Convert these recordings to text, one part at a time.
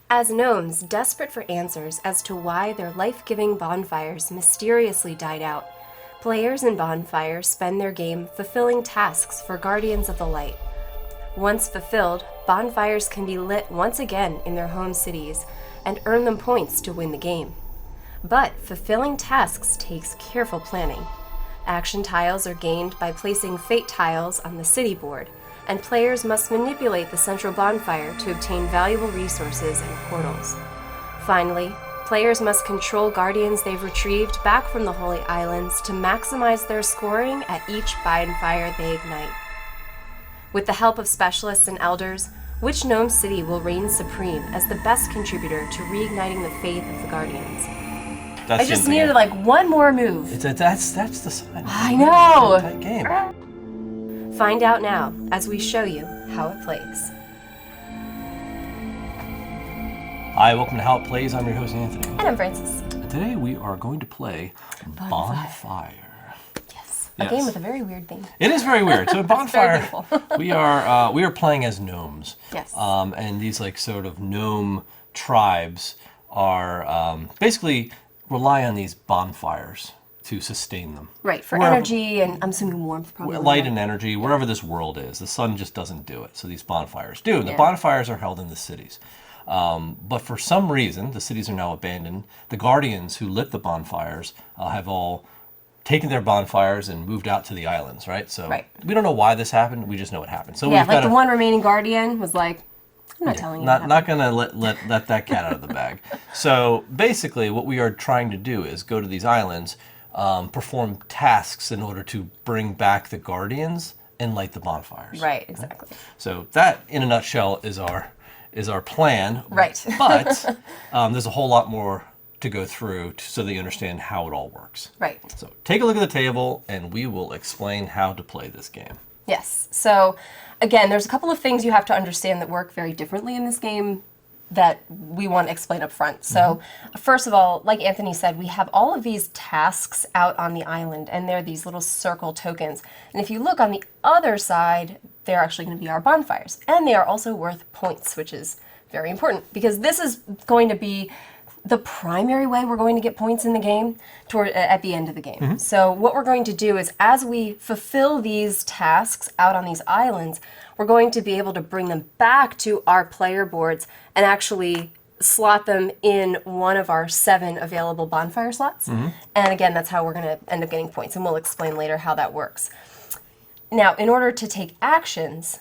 As gnomes desperate for answers as to why their life-giving bonfires mysteriously died out, players in Bonfire spend their game fulfilling tasks for Guardians of the Light. Once fulfilled, bonfires can be lit once again in their home cities and earn them points to win the game. But fulfilling tasks takes careful planning. Action tiles are gained by placing fate tiles on the city board, and players must manipulate the central bonfire to obtain valuable resources and portals. Finally, players must control guardians they've retrieved back from the Holy Islands to maximize their scoring at each bonfire they ignite. With the help of specialists and elders, which gnome city will reign supreme as the best contributor to reigniting the faith of the guardians? I just needed like one more move. That's the sign. I know! It's a tight game. Find out now as we show you how it plays. Hi, welcome to How It Plays. I'm your host, Anthony. And I'm Francis. And today we are going to play Bonfire. Yes. A game with a very weird theme. It is very weird. So in Bonfire, very we are playing as gnomes. Yes. And these like sort of gnome tribes are basically rely on these bonfires to sustain them. Right, for energy and I'm assuming warmth probably. Light and energy, wherever this world is. The sun just doesn't do it, so these bonfires do. The bonfires are held in the cities. But for some reason, the cities are now abandoned. The guardians who lit the bonfires have all taken their bonfires and moved out to the islands, right? So we don't know why this happened, we just know it happened. So like the one remaining guardian was like, I'm not telling you. Not going to let that cat out of the bag. So basically what we are trying to do is go to these islands, perform tasks in order to bring back the guardians and light the bonfires. Right, exactly. Right? So that, in a nutshell, is our plan. Right. But there's a whole lot more to go through so that you understand how it all works. Right. So take a look at the table and we will explain how to play this game. Yes. So again, there's a couple of things you have to understand that work very differently in this game that we want to explain up front. So first of all, like Anthony said, we have all of these tasks out on the island, and they're these little circle tokens. And if you look on the other side, they're actually going to be our bonfires. And they are also worth points, which is very important because this is going to be the primary way we're going to get points in the game at the end of the game. So what we're going to do is as we fulfill these tasks out on these islands, we're going to be able to bring them back to our player boards and actually slot them in one of our 7 available bonfire slots. And again, that's how we're going to end up getting points, and we'll explain later how that works. Now, in order to take actions,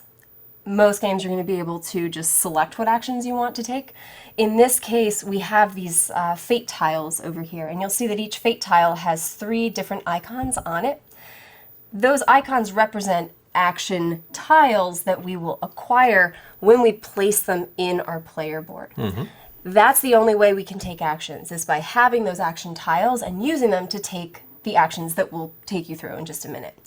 most games you're going to be able to just select what actions you want to take. In this case, we have these fate tiles over here, and you'll see that each fate tile has 3 different icons on it. Those icons represent action tiles that we will acquire when we place them in our player board. That's the only way we can take actions, is by having those action tiles and using them to take the actions that we'll take you through in just a minute.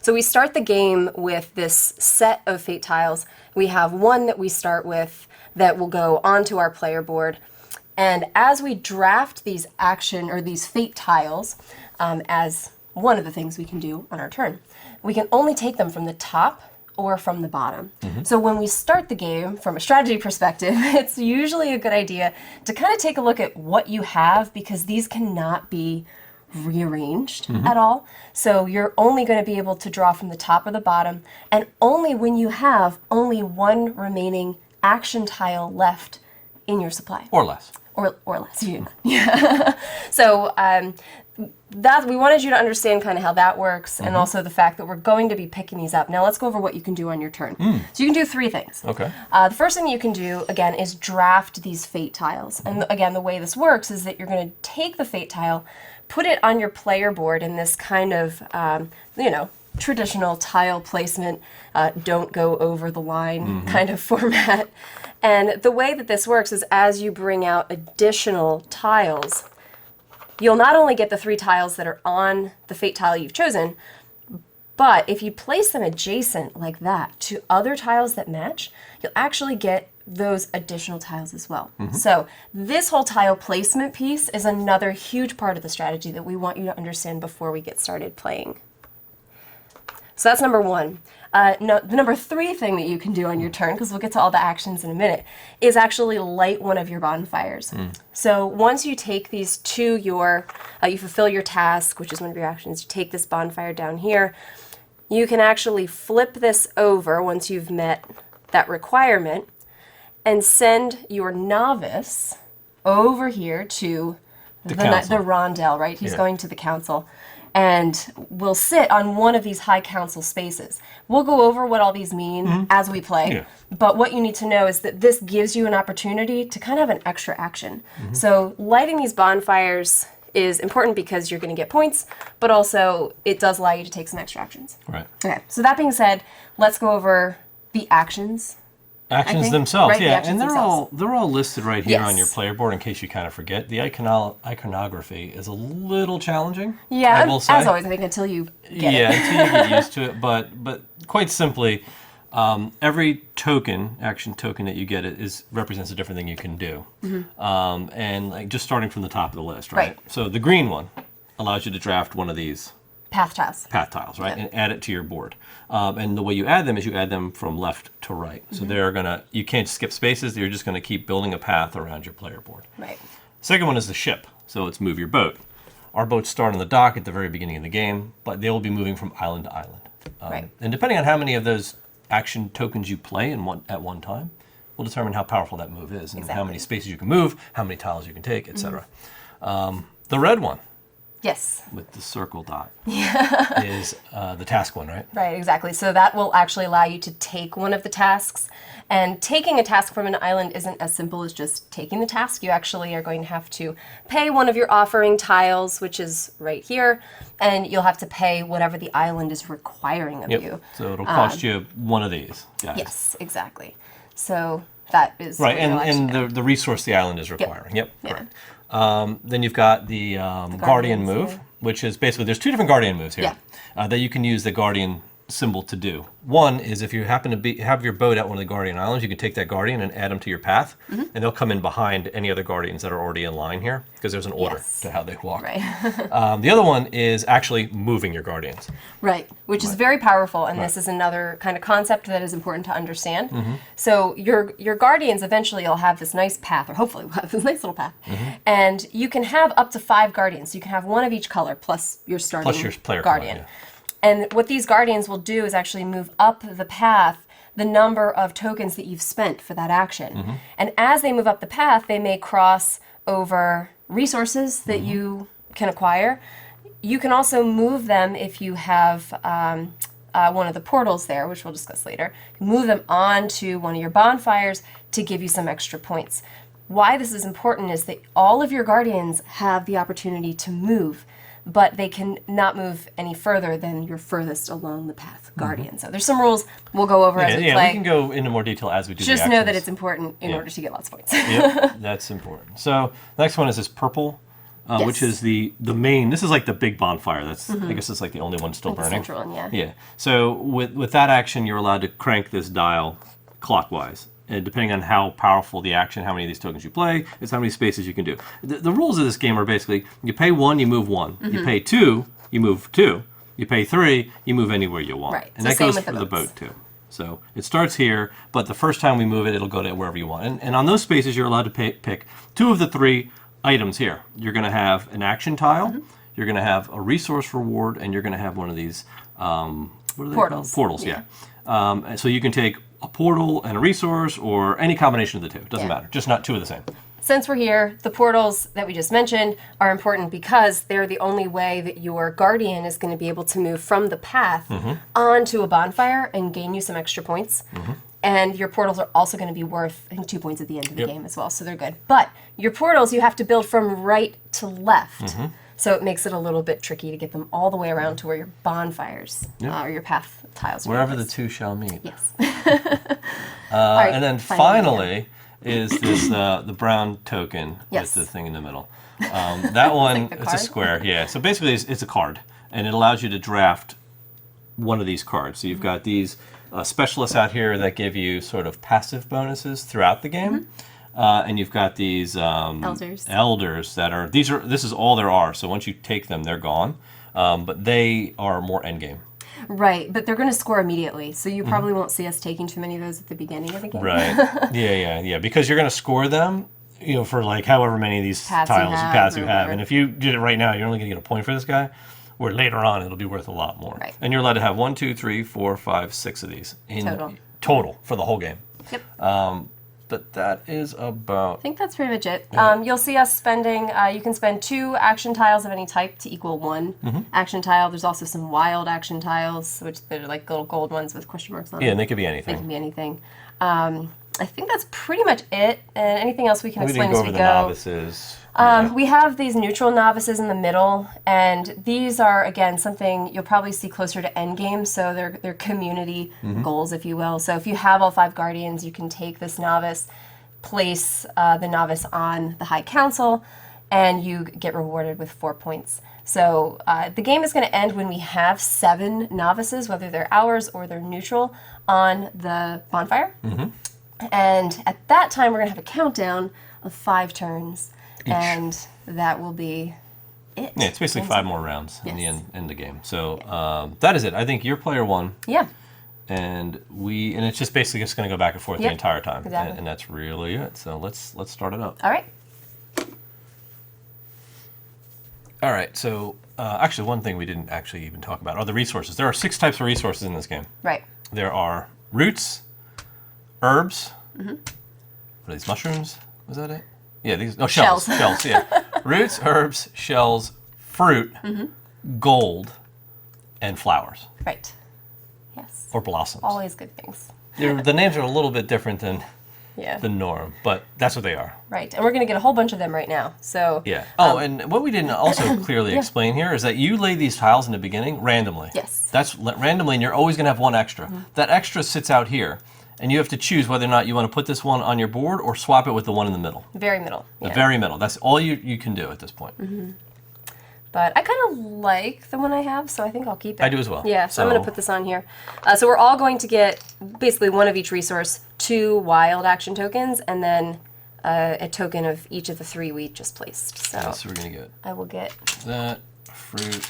So we start the game with this set of fate tiles. We have one that we start with that will go onto our player board. And as we draft these action or these fate tiles, as one of the things we can do on our turn, we can only take them from the top or from the bottom. So when we start the game, from a strategy perspective, it's usually a good idea to kind of take a look at what you have, because these cannot be rearranged at all. So you're only going to be able to draw from the top or the bottom, and only when you have only one remaining action tile left in your supply. Or less. Or less. Yeah. So that we wanted you to understand kind of how that works, and also the fact that we're going to be picking these up. Now let's go over what you can do on your turn. So you can do 3 things. Okay. The first thing you can do, again, is draft these fate tiles. And again, the way this works is that you're going to take the fate tile, put it on your player board in this kind of, traditional tile placement, don't go over the line kind of format. And the way that this works is as you bring out additional tiles, you'll not only get the 3 tiles that are on the fate tile you've chosen, but if you place them adjacent like that to other tiles that match, you'll actually get those additional tiles as well. So this whole tile placement piece is another huge part of the strategy that we want you to understand before we get started playing. So that's number 1. No, the number 3 thing that you can do on your turn, because we'll get to all the actions in a minute, is actually light one of your bonfires. So once you take these to your, you fulfill your task, which is one of your actions, you take this bonfire down here, you can actually flip this over once you've met that requirement and send your novice over here to the rondel, right? He's going to the council and will sit on one of these high council spaces. We'll go over what all these mean as we play, but what you need to know is that this gives you an opportunity to kind of have an extra action. So lighting these bonfires is important because you're going to get points, but also it does allow you to take some extra actions. Right. Okay, so that being said, let's go over the actions. Actions themselves, right? The actions and themselves. they're all listed right here on Yes. your player board in case you kind of forget. The iconography is a little challenging. Yeah, I will say. as always, I think until you get it. Until you get used to it. But quite simply, every action token that you get represents a different thing you can do. And like just starting from the top of the list, right? So the green one allows you to draft one of these Path tiles, right? And add it to your board. And the way you add them is you add them from left to right. So you can't skip spaces. You're just gonna keep building a path around your player board. Right. Second one is the ship. So let's move your boat. Our boats start on the dock at the very beginning of the game, but they will be moving from island to island. And depending on how many of those action tokens you play at one time, will determine how powerful that move is and how many spaces you can move, how many tiles you can take, etc. The red one. Yes. With the circle dot is the task one, right? Right, exactly. So that will actually allow you to take one of the tasks. And taking a task from an island isn't as simple as just taking the task. You actually are going to have to pay one of your offering tiles, which is right here, and you'll have to pay whatever the island is requiring of you. So it'll cost you one of these guys. Yes, exactly. So that is right, and the resource the island is requiring. Yep, correct. Then you've got the Guardian move, which is basically, there's 2 different Guardian moves here that you can use the Guardian symbol to do. One is if you happen to have your boat at one of the Guardian Islands, you can take that Guardian and add them to your path, and they'll come in behind any other Guardians that are already in line here, because there's an order to how they walk. Right. The other one is actually moving your Guardians. Right, which is very powerful, and this is another kind of concept that is important to understand. So your Guardians eventually will have this nice path, or hopefully will have this nice little path, and you can have up to 5 Guardians. You can have one of each color plus your starting player Guardian. Card, And what these Guardians will do is actually move up the path the number of tokens that you've spent for that action. And as they move up the path, they may cross over resources that you can acquire. You can also move them if you have one of the portals there, which we'll discuss later. Move them onto one of your bonfires to give you some extra points. Why this is important is that all of your Guardians have the opportunity to move, but they can not move any further than your furthest along the path Guardian. So there's some rules we'll go over as we play. Yeah, we can go into more detail as we do Just the know actions. that it's important in order to get lots of points. Yep, that's important. So the next one is this purple, which is the main. This is like the big bonfire. That's I guess it's like the only one still burning. The central one, Yeah. So with that action, you're allowed to crank this dial clockwise. And depending on how powerful the action, how many of these tokens you play, is how many spaces you can do. The rules of this game are basically, you pay 1, you move 1. You pay 2, you move 2. You pay 3, you move anywhere you want. Right. And So that same goes with for the the boats. boat too. So it starts here, but the first time we move it, it'll go to wherever you want. And on those spaces, you're allowed to pick 2 of the 3 items here. You're going to have an action tile, you're going to have a resource reward, and you're going to have one of these, what are they Portals. called? Portals, yeah. And so you can take a portal and a resource, or any combination of the 2. It doesn't matter, just not 2 of the same. Since we're here, the portals that we just mentioned are important because they're the only way that your Guardian is going to be able to move from the path onto a bonfire and gain you some extra points. And your portals are also going to be worth, I think, 2 points at the end of the game as well, so they're good. But your portals you have to build from right to left. So it makes it a little bit tricky to get them all the way around to where your bonfires or your path tiles are. Wherever the 2 shall meet. Yes. Right, and then finally is this the brown token Yes. with the thing in the middle. That one, the it's a card? square, yeah. So basically it's a card, and it allows you to draft one of these cards. So you've got these specialists out here that give you sort of passive bonuses throughout the game. And you've got these elders that are this is all there are. So once you take them, they're gone. But they are more endgame. Right, but they're going to score immediately, so you probably won't see us taking too many of those at the beginning of the game. Right. Yeah. Because you're going to score them, for like however many of these Paths you tiles have, paths you or have. whatever. And if you did it right now, you're only going to get a point for this guy. Where later on, it'll be worth a lot more. Right. And you're allowed to have 1, 2, 3, 4, 5, 6 of these in total for the whole game. Yep. But that is about. I think that's pretty much it. You'll see us spending, you can spend 2 action tiles of any type to equal 1 action tile. There's also some wild action tiles, which they're like little gold ones with question marks on them. Yeah, and they could be anything. They can be anything. I think that's pretty much it. And anything else we can explain didn't as we go go. over the novices. Yeah. We have these neutral novices in the middle, and these are, again, something you'll probably see closer to endgame, so they're community goals, if you will. So if you have all 5 guardians, you can take this novice, place the novice on the High Council, and you get rewarded with 4 points. So the game is going to end when we have 7 novices, whether they're ours or they're neutral, on the bonfire. And at that time, we're going to have a countdown of 5 turns. And that will be it. Yeah, it's basically 5 more rounds in the end the game. So that is it. I think you're player 1. Yeah. And it's just basically just going to go back and forth the entire time. Exactly. And that's really it. So let's start it up. All right. All right. So actually, one thing we didn't actually even talk about are the resources. There are 6 types of resources in this game. Right. There are roots, herbs. What are these, mushrooms? Was that it? Yeah, shells. Shells, yeah. Roots, herbs, shells, fruit, gold, and flowers. Right. Yes. Or blossoms. Always good things. The names are a little bit different than the norm, but that's what they are. Right. And we're going to get a whole bunch of them right now. So yeah. And what we didn't also clearly explain here is that you lay these tiles in the beginning randomly. Yes. That's randomly, and you're always going to have 1 extra. That extra sits out here. And you have to choose whether or not you want to put this one on your board or swap it with the one in the middle. Very middle. The very middle. That's all you can do at this point. But I kind of like the one I have, so I think I'll keep it. I do as well. Yeah, so I'm going to put this on here. So we're all going to get basically 1 of each resource, 2 wild action tokens, and then a token of each of the 3 we just placed. So, So we're going to get I will get that, fruit,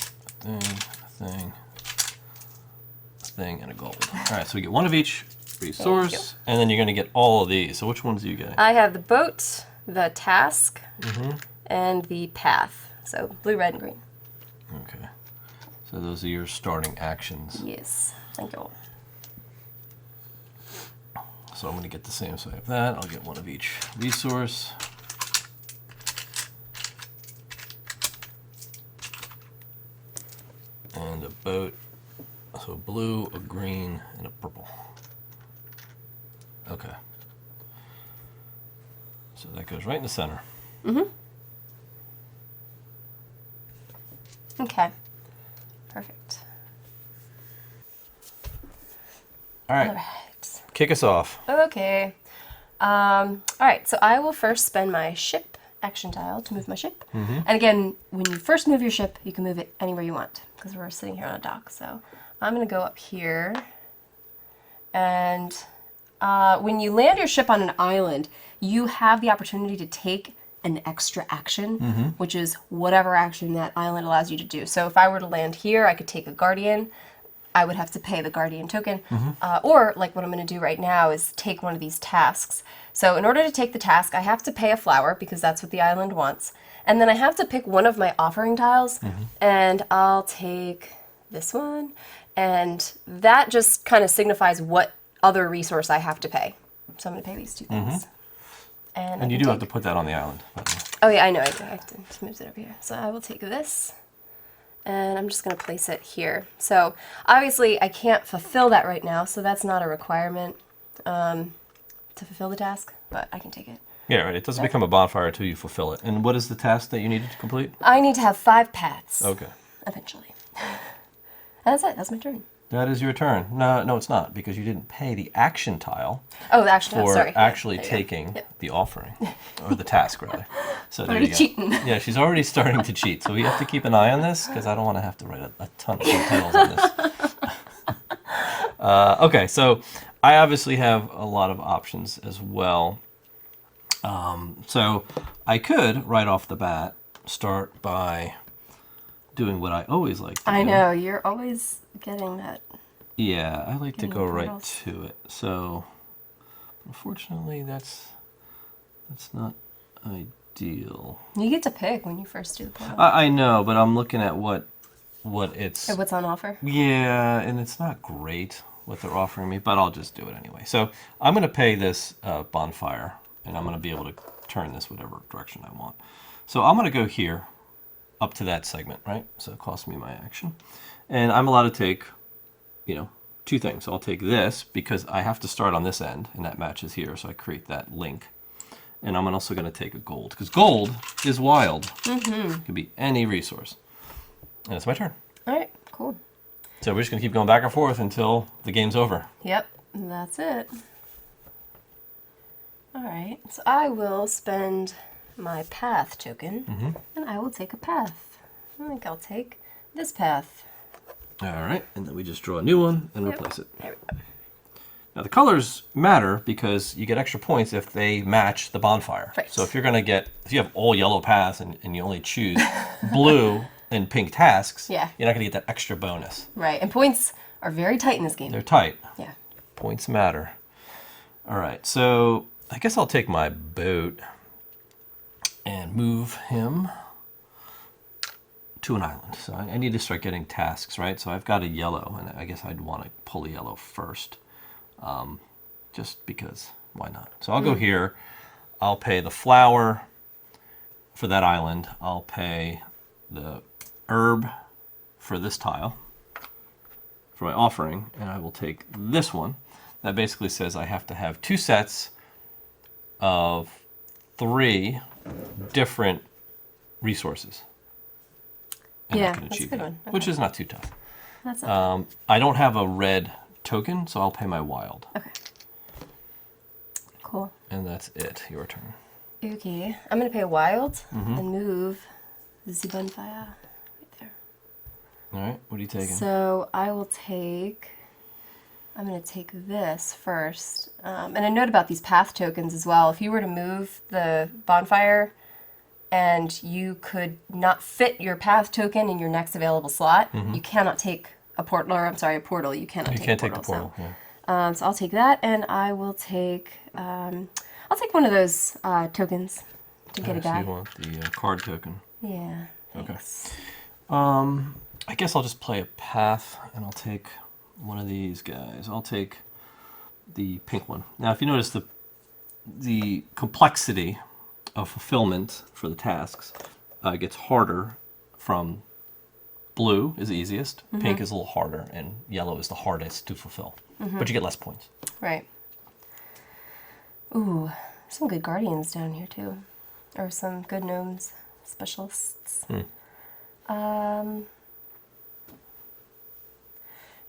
thing, and a gold. All right, so we get 1 of each resource, and then you're going to get all of these. So which ones do you get? I have the boat, the task, and the path. So blue, red, and green. Okay. So those are your starting actions. Yes. Thank you. So I'm going to get the same. So I have that. I'll get 1 of each resource. And a boat. So a blue, a green, and a purple. Okay. So that goes right in the center. Okay. Perfect. All right. All right. Kick us off. Okay. All right, so I will first spend my ship action tile to move my ship. And again, when you first move your ship, you can move it anywhere you want because we're sitting here on a dock. So I'm going to go up here. And when you land your ship on an island, you have the opportunity to take an extra action, which is whatever action that island allows you to do. So if I were to land here, I could take a guardian. I would have to pay the guardian token. Or like what I'm going to do right now is take one of these tasks. So in order to take the task, I have to pay a flower because that's what the island wants. And then I have to pick one of my offering tiles, and I'll take this one. And that just kind of signifies what other resource I have to pay. So I'm going to pay these 2 things. And you do have to put that on the island. Oh yeah, I know. I have to just move it over here. So I will take this, and I'm just going to place it here. So obviously I can't fulfill that right now, so that's not a requirement to fulfill the task, but I can take it. Yeah, right. It doesn't become a bonfire until you fulfill it. And what is the task that you needed to complete? I need to have 5 paths. Okay. Eventually. And that's it. That's my turn. That is your turn. No, it's not, because you didn't pay the action tile Oh, the action tile. for Sorry. actually There you go. taking the offering, or the task, rather. So there Already you go. cheating. Yeah, she's already starting to cheat. So we have to keep an eye on this, because I don't want to have to write a ton of subtitles on this. Okay, so I obviously have a lot of options as well. So I could, right off the bat, start by doing what I always like to do. I know, you're always getting that. Yeah, I like to Getting go right portals. to it. So, unfortunately, that's not ideal. You get to pick when you first do the portal. I know, but I'm looking at what it's... Or what's on offer? Yeah, and it's not great what they're offering me, but I'll just do it anyway. So I'm going to pay this bonfire, and I'm going to be able to turn this whatever direction I want. So I'm going to go here up to that segment, right? So it costs me my action. And I'm allowed to take, two things. I'll take this because I have to start on this end, and that matches here, so I create that link. And I'm also going to take a gold, because gold is wild. Mm-hmm. It can be any resource. And it's my turn. All right, cool. So we're just going to keep going back and forth until the game's over. Yep, that's it. All right, so I will spend my path token, and I will take a path. I think I'll take this path. All right, and then we just draw a new one and Yep. replace it. There we go. Now the colors matter because you get extra points if they match the bonfire. Right. So if you have all yellow paths and you only choose blue and pink tasks, Yeah. you're not going to get that extra bonus. Right, and points are very tight in this game. They're tight. Yeah. Points matter. All right, so I guess I'll take my boat and move him to an island. So I need to start getting tasks, right? So I've got a yellow, and I guess I'd want to pull a yellow first, just because, why not? So I'll go here. I'll pay the flower for that island. I'll pay the herb for this tile for my offering, and I will take this one. That basically says I have to have 2 sets of 3 different resources. And I Yeah, can that's a achieve good that, one. which Okay. is not too tough. That's okay. I don't have a red token, so I'll pay my wild. Okay. Cool. And that's it. Your turn. Okay, I'm gonna pay a wild and move the bonfire right there. All right, what are you taking? So I will take. I'm gonna take this first, and a note about these path tokens as well. If you were to move the bonfire, and you could not fit your path token in your next available slot, you cannot take a portal. Or I'm sorry, a portal. You cannot. You take can't a take the portal, portal. So. Yeah. So I'll take that, and I will take. I'll take one of those tokens to get a So guy. you want the card token. Yeah. Okay. Thanks. I guess I'll just play a path, and I'll take one of these guys. I'll take the pink one. Now, if you notice the complexity of fulfillment for the tasks gets harder from blue is the easiest, pink is a little harder, and yellow is the hardest to fulfill. But you get less points. Right. Ooh, some good guardians down here too, or some good gnomes specialists.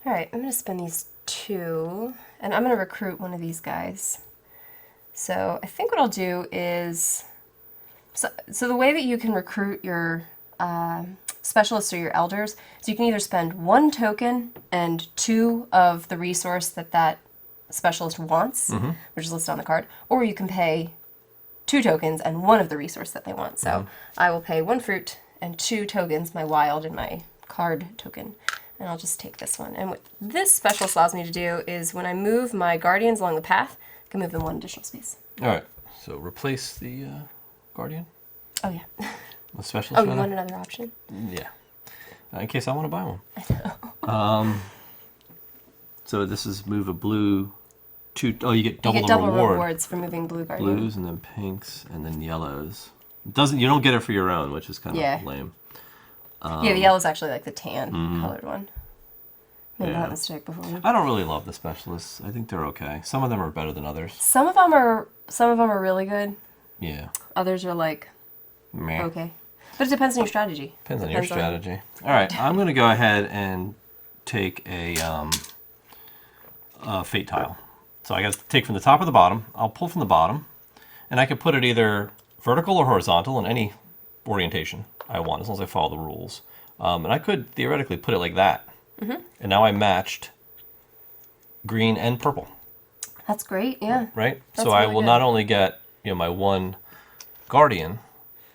All right, I'm gonna spend these 2, and I'm gonna recruit one of these guys. So I think what I'll do is, so the way that you can recruit your specialists or your elders, so you can either spend 1 token and 2 of the resource that specialist wants, which is listed on the card, or you can pay 2 tokens and 1 of the resource that they want. So I will pay 1 fruit and 2 tokens, my wild and my card token. And I'll just take this one. And what this specialist allows me to do is when I move my guardians along the path, I can move them 1 additional space. All right, so replace the guardian. Oh, yeah. The specialist. Oh, you rather? want another option? Yeah. In case I want to buy one. So this is move a blue. You get double You get the double reward. rewards for moving blue guardian. Blues and then pinks and then yellows. You don't get it for your own, which is kind of lame. Yeah, the yellow's actually like the tan colored one. Maybe Yeah. that mistake before. I don't really love the specialists. I think they're okay. Some of them are better than others. Some of them are really good. Yeah. Others are like Meh. okay, but it depends on your strategy. Depends on your strategy. All right, I'm going to go ahead and take a fate tile. So I got to take from the top or the bottom. I'll pull from the bottom, and I can put it either vertical or horizontal in any orientation I want, as long as I follow the rules. And I could theoretically put it like that. And now I matched green and purple, That's great. Yeah. right? That's so I really will good. not only get my 1 guardian,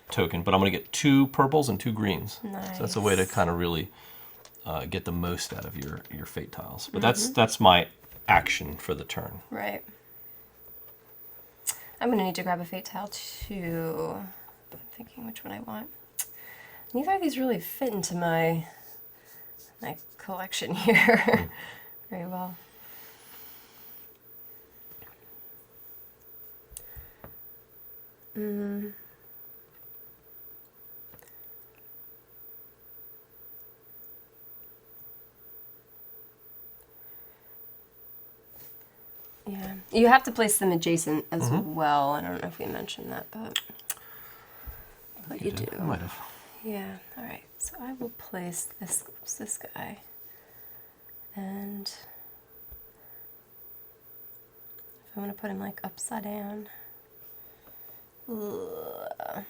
token, but I'm going to get 2 purples and 2 greens. Nice. So that's a way to kind of really get the most out of your fate tiles. But that's my action for the turn. Right. I'm going to need to grab a fate tile too. I'm thinking which one I want. Neither of these really fit into my collection here very well. Yeah, you have to place them adjacent as well. I don't know if we mentioned that, but you do. I might have. Yeah. All right. So I will place this guy, and if I want to put him like upside down. Ugh.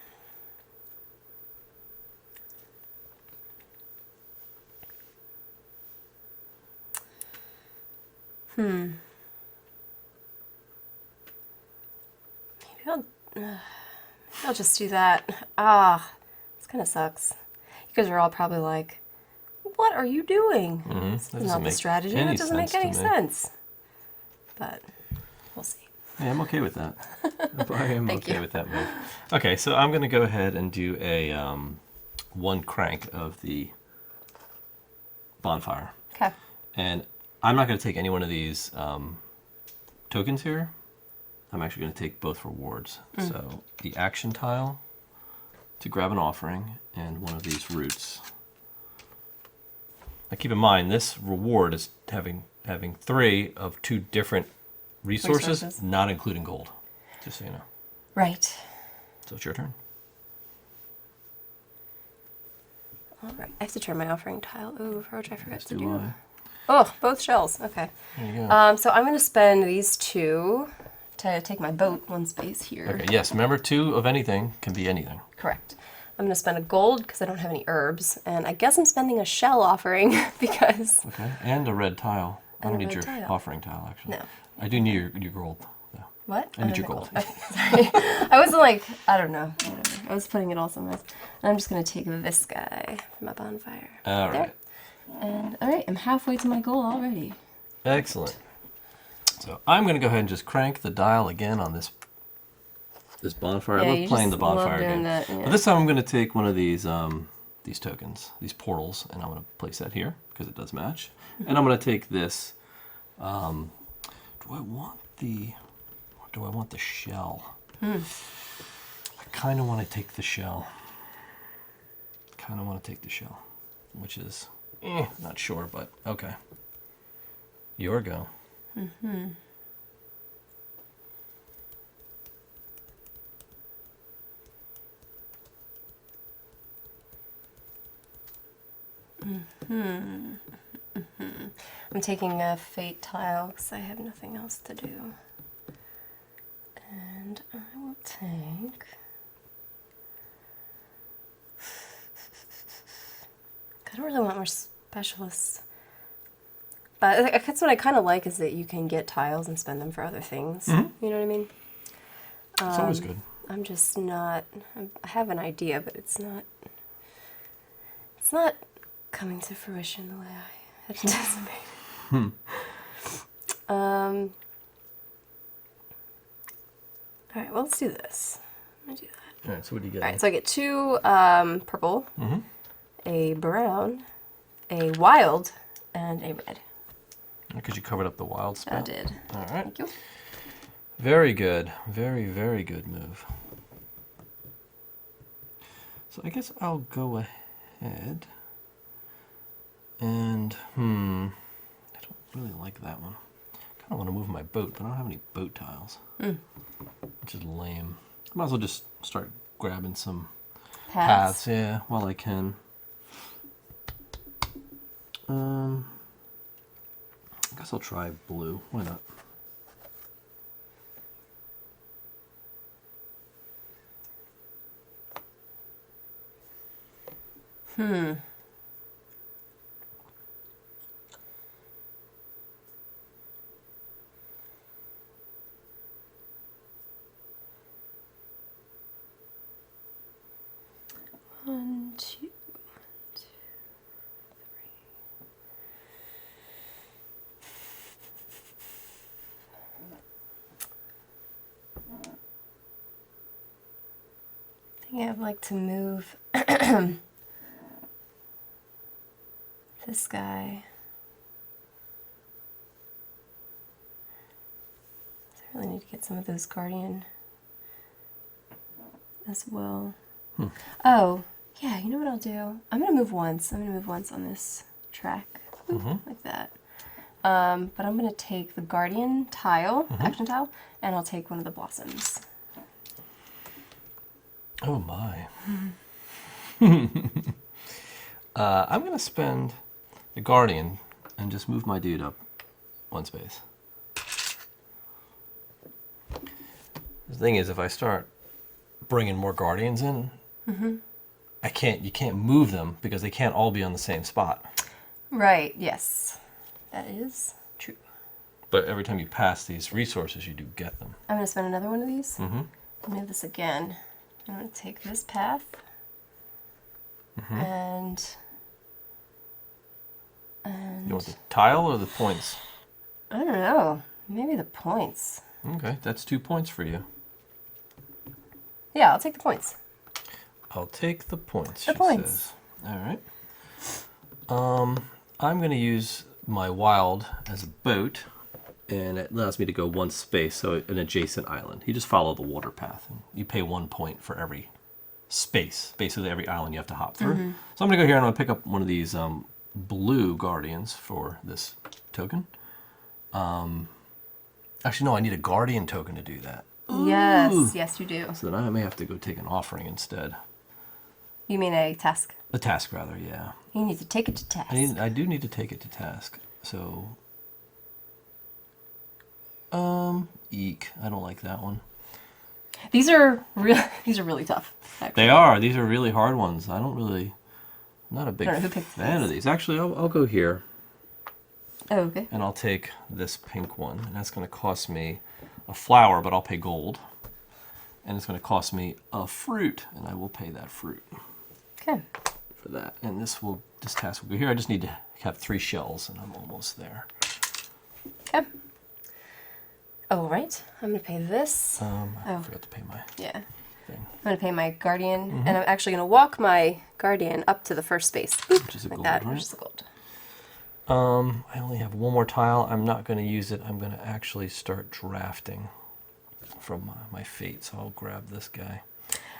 I'll just do that. This kind of sucks. You guys are all probably like, what are you doing? This is not the strategy. That doesn't make any sense. But we'll see. Yeah, I'm okay with that. I am okay with that move. Okay, so I'm going to go ahead and do a 1 crank of the bonfire. Okay. And I'm not going to take any one of these tokens here. I'm actually going to take both rewards. So the action tile to grab an offering and one of these roots. Now keep in mind, this reward is having 3 of 2 different resources, not including gold, just so you know. Right. So it's your turn. All right. I have to turn my offering tile over, which I forgot to do. I. Oh, both shells. Okay. There you go. So I'm going to spend these 2 to take my boat 1 space here. Okay, yes, remember 2 of anything can be anything. Correct. I'm going to spend a gold because I don't have any herbs, and I guess I'm spending a shell offering because... Okay, and a red tile. I don't And a need your red tile. offering tile, actually. No. I do need your gold, though. What? I need your gold. Okay, sorry. I was like, I don't know. Whatever. I was putting it all somewhere else. And I'm just going to take this guy from my bonfire. All right. And all right, I'm halfway to my goal already. Excellent. So I'm going to go ahead and just crank the dial again on this bonfire. Yeah, I you love playing just the bonfire love doing game. that, yeah. But this time I'm going to take one of these tokens, these portals, and I'm going to place that here because it does match. And I'm going to take this. Do I want the shell? I kind of want to take the shell. Which is, not sure, but okay. Your go. I'm taking a fate tile because I have nothing else to do. And I will take... I don't really want more specialists. But that's what I kind of like, is that you can get tiles and spend them for other things. You know what I mean? It's always good. I'm just not... I have an idea, but it's not coming to fruition the way I had anticipated. All right, well, let's do this. I'm gonna do that. All right, so what do you get? All right, so I get 2 purple, a brown, a wild, and a red. Because you covered up the wild spell. I did. All right. Thank you. Very good. Very, very good move. So I guess I'll go ahead. And, I don't really like that one. I kind of want to move my boat, but I don't have any boat tiles. Which is lame. I might as well just start grabbing some paths, yeah, while I can. I guess I'll try blue. Why not? think I'd like to move this guy. So I really need to get some of those guardian as well. Oh, yeah, you know what I'll do? I'm going to move once. I'm going to move once on this track. Oop, like that. But I'm going to take the guardian tile, action tile, and I'll take one of the blossoms. Oh my. I'm going to spend the guardian and just move my dude up one space. The thing is, if I start bringing more guardians in, you can't move them because they can't all be on the same spot. Right, yes. That is true. But every time you pass these resources, you do get them. I'm going to spend another one of these. Move this again. I'm going to take this path. And You want the tile or the points? I don't know. Maybe the points. Okay, that's 2 points for you. Yeah, I'll take the points. I'll take the points, The she points. says. All right. I'm going to use my wild as a boat, and it allows me to go one space, so an adjacent island. You just follow the water path, and you pay 1 point for every space, basically every island you have to hop through. So I'm going to go here and I'm going to pick up one of these blue guardians for this token. Actually, no, I need a guardian token to do that. Yes, yes, you do. So then I may have to go take an offering instead. You mean a task? A task, rather, yeah. You need to take it to task. I do need to take it to task. So, eek. I don't like that one. These are really tough. Actually. They are. These are really hard ones. I'm not a big I don't know who picked fan of these. these. Actually, I'll go here. Oh, okay. And I'll take this pink one. And that's going to cost me a flower, but I'll pay gold. And it's going to cost me a fruit, and I will pay that fruit Okay. for that. And this task will go here. I just need to have 3 shells, and I'm almost there. Okay. Oh, right. I'm going to pay this. I forgot to pay my Yeah. thing. I'm going to pay my guardian, and I'm actually going to walk my guardian up to the first space. Boop, Which is a like gold, that, right? which is a gold. I only have 1 more tile. I'm not going to use it. I'm going to actually start drafting from my fate. So I'll grab this guy.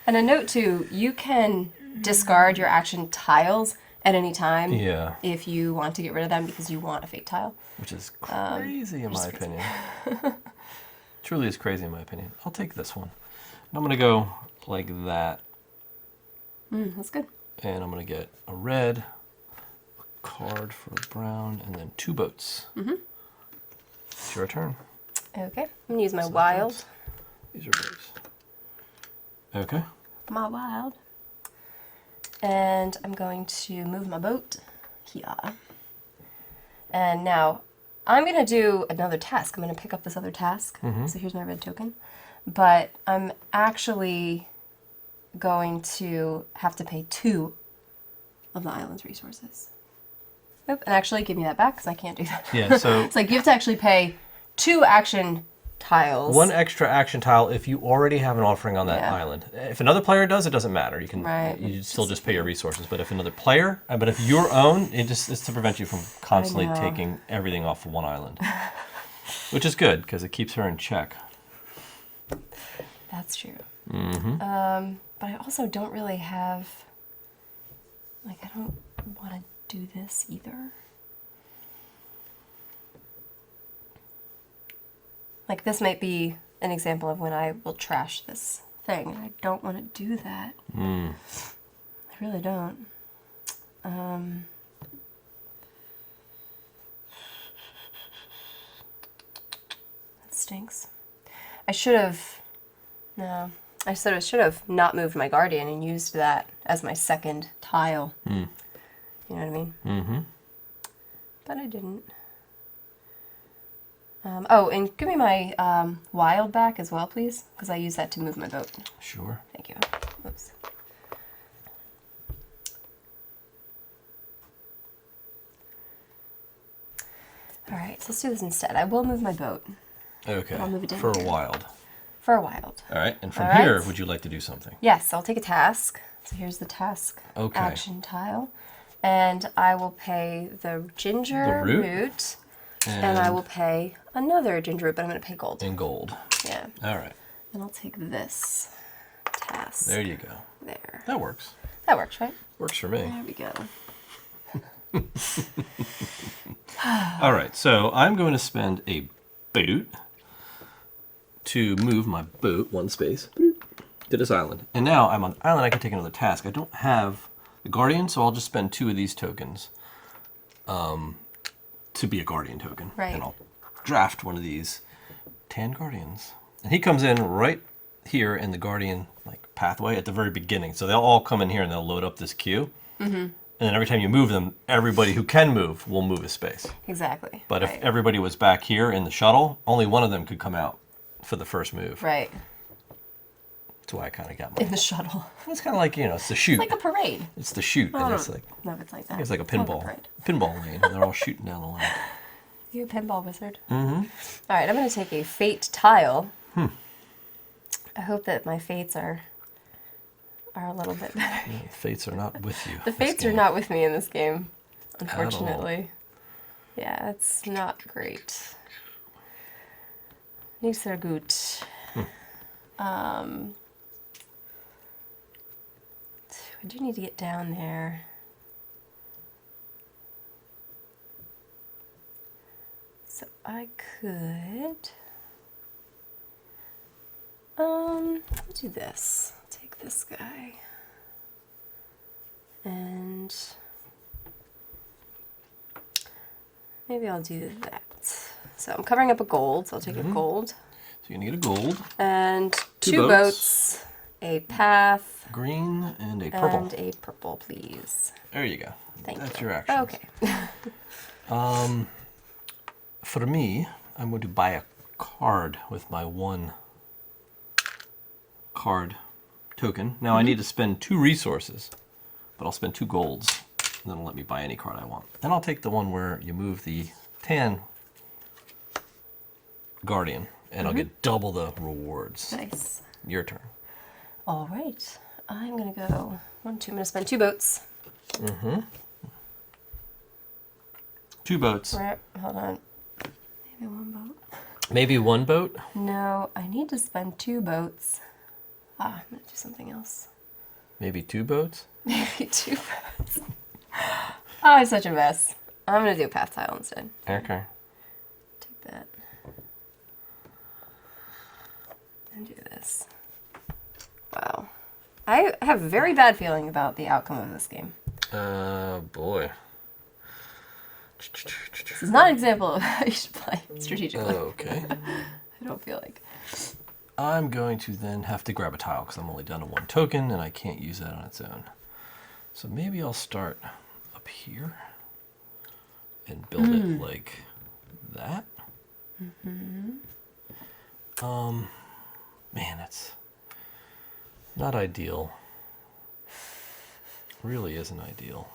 And a note, too, you can discard your action tiles at any time Yeah. if you want to get rid of them because you want a fate tile. Which is crazy in my opinion. Truly is crazy in my opinion. I'll take this one. And I'm going to go like that. That's good. And I'm going to get a red, a card for a brown, and then 2 boats. It's your turn. Okay. I'm going to use my So wild. boats. These are boats. Okay. My wild. And I'm going to move my boat here. And now I'm going to do another task. I'm going to pick up this other task. So here's my red token. But I'm actually going to have to pay 2 of the island's resources. Oop, and actually give me that back because I can't do that. Yeah, so It's like you have to actually pay 2 action tiles. 1 extra action tile if you already have an offering on that Yeah. island. If another player does, it doesn't matter. You can Right. you still just pay your resources. But if another player, but if your own, it's to prevent you from constantly know. taking everything off of one island, which is good because it keeps her in check. That's true. But I also don't really have, like, I don't want to do this either. Like, this might be an example of when I will trash this thing. I don't want to do that. I really don't. That stinks. I should have... No. I should have not moved my guardian and used that as my second tile. You know what I mean? Mm-hmm. But I didn't. Oh, and give me my wild back as well, please, because I use that to move my boat. Sure. Thank you. Oops. All right, so let's do this instead. I will move my boat. Okay. I'll move it down for a here. wild. For a wild. All right, and from All right. here, would you like to do something? Yes, I'll take a task. So here's the task Okay. action tile. And I will pay the ginger The root. root. And I will pay another ginger root, but I'm going to pay gold. In gold. Yeah. All right. And I'll take this task. There you go. There. That works. That works, right? Works for me. There we go. All right, so I'm going to spend a boot to move my boat one space to this island. And now I'm on the island, I can take another task. I don't have the guardian, so I'll just spend 2 of these tokens to be a guardian token. Right. And I'll draft one of these tan guardians. And he comes in right here in the guardian like pathway at the very beginning. So they'll all come in here and they'll load up this queue. Mm-hmm. And then every time you move them, everybody who can move will move a space. Exactly. But right. if everybody was back here in the shuttle, only one of them could come out for the first move. Right. That's why I kind of got my... In the shuttle. It's kind of like, it's the shoot. It's like a parade. It's the shoot. And it's like, No, it's like that. it's like a It's not pinball. parade. Pinball lane. And they're all shooting down the line. You a pinball wizard? Mm-hmm. All right, I'm going to take a fate tile. I hope that my fates are a little bit better. The fates are not with you. The fates are not with me in this game, unfortunately. Yeah, it's not great. Nicht sehr gut. I do need to get down there. So I could... I'll do this. I'll take this guy. And maybe I'll do that. So I'm covering up a gold, so I'll take a gold. So you're going to get a gold, And Two two boats. boats, a path, green, and a purple. and a purple, please. There you go. Thank That's you. your action. Okay. For me, I'm going to buy a card with my 1 card token. Now I need to spend 2 resources, but I'll spend 2 golds, and then it'll let me buy any card I want. Then I'll take the one where you move the tan guardian, and I'll get double the rewards. Nice. Your turn. All right. I'm going to go 1, 2. I'm going to spend 2 boats. 2 boats. Right. Hold on. Maybe 1 boat. Maybe 1 boat. No, I need to spend 2 boats. I'm going to do something else. Maybe 2 boats. Maybe 2 boats. Oh, it's such a mess. I'm going to do a path tile instead. Okay. Take that. And do this. Wow. I have a very bad feeling about the outcome of this game. Boy. This is not an example of how you should play strategically. Okay. I don't feel like. I'm going to then have to grab a tile because I'm only down to 1 token and I can't use that on its own. So maybe I'll start up here and build it like that. Man, it's not ideal. Really isn't ideal.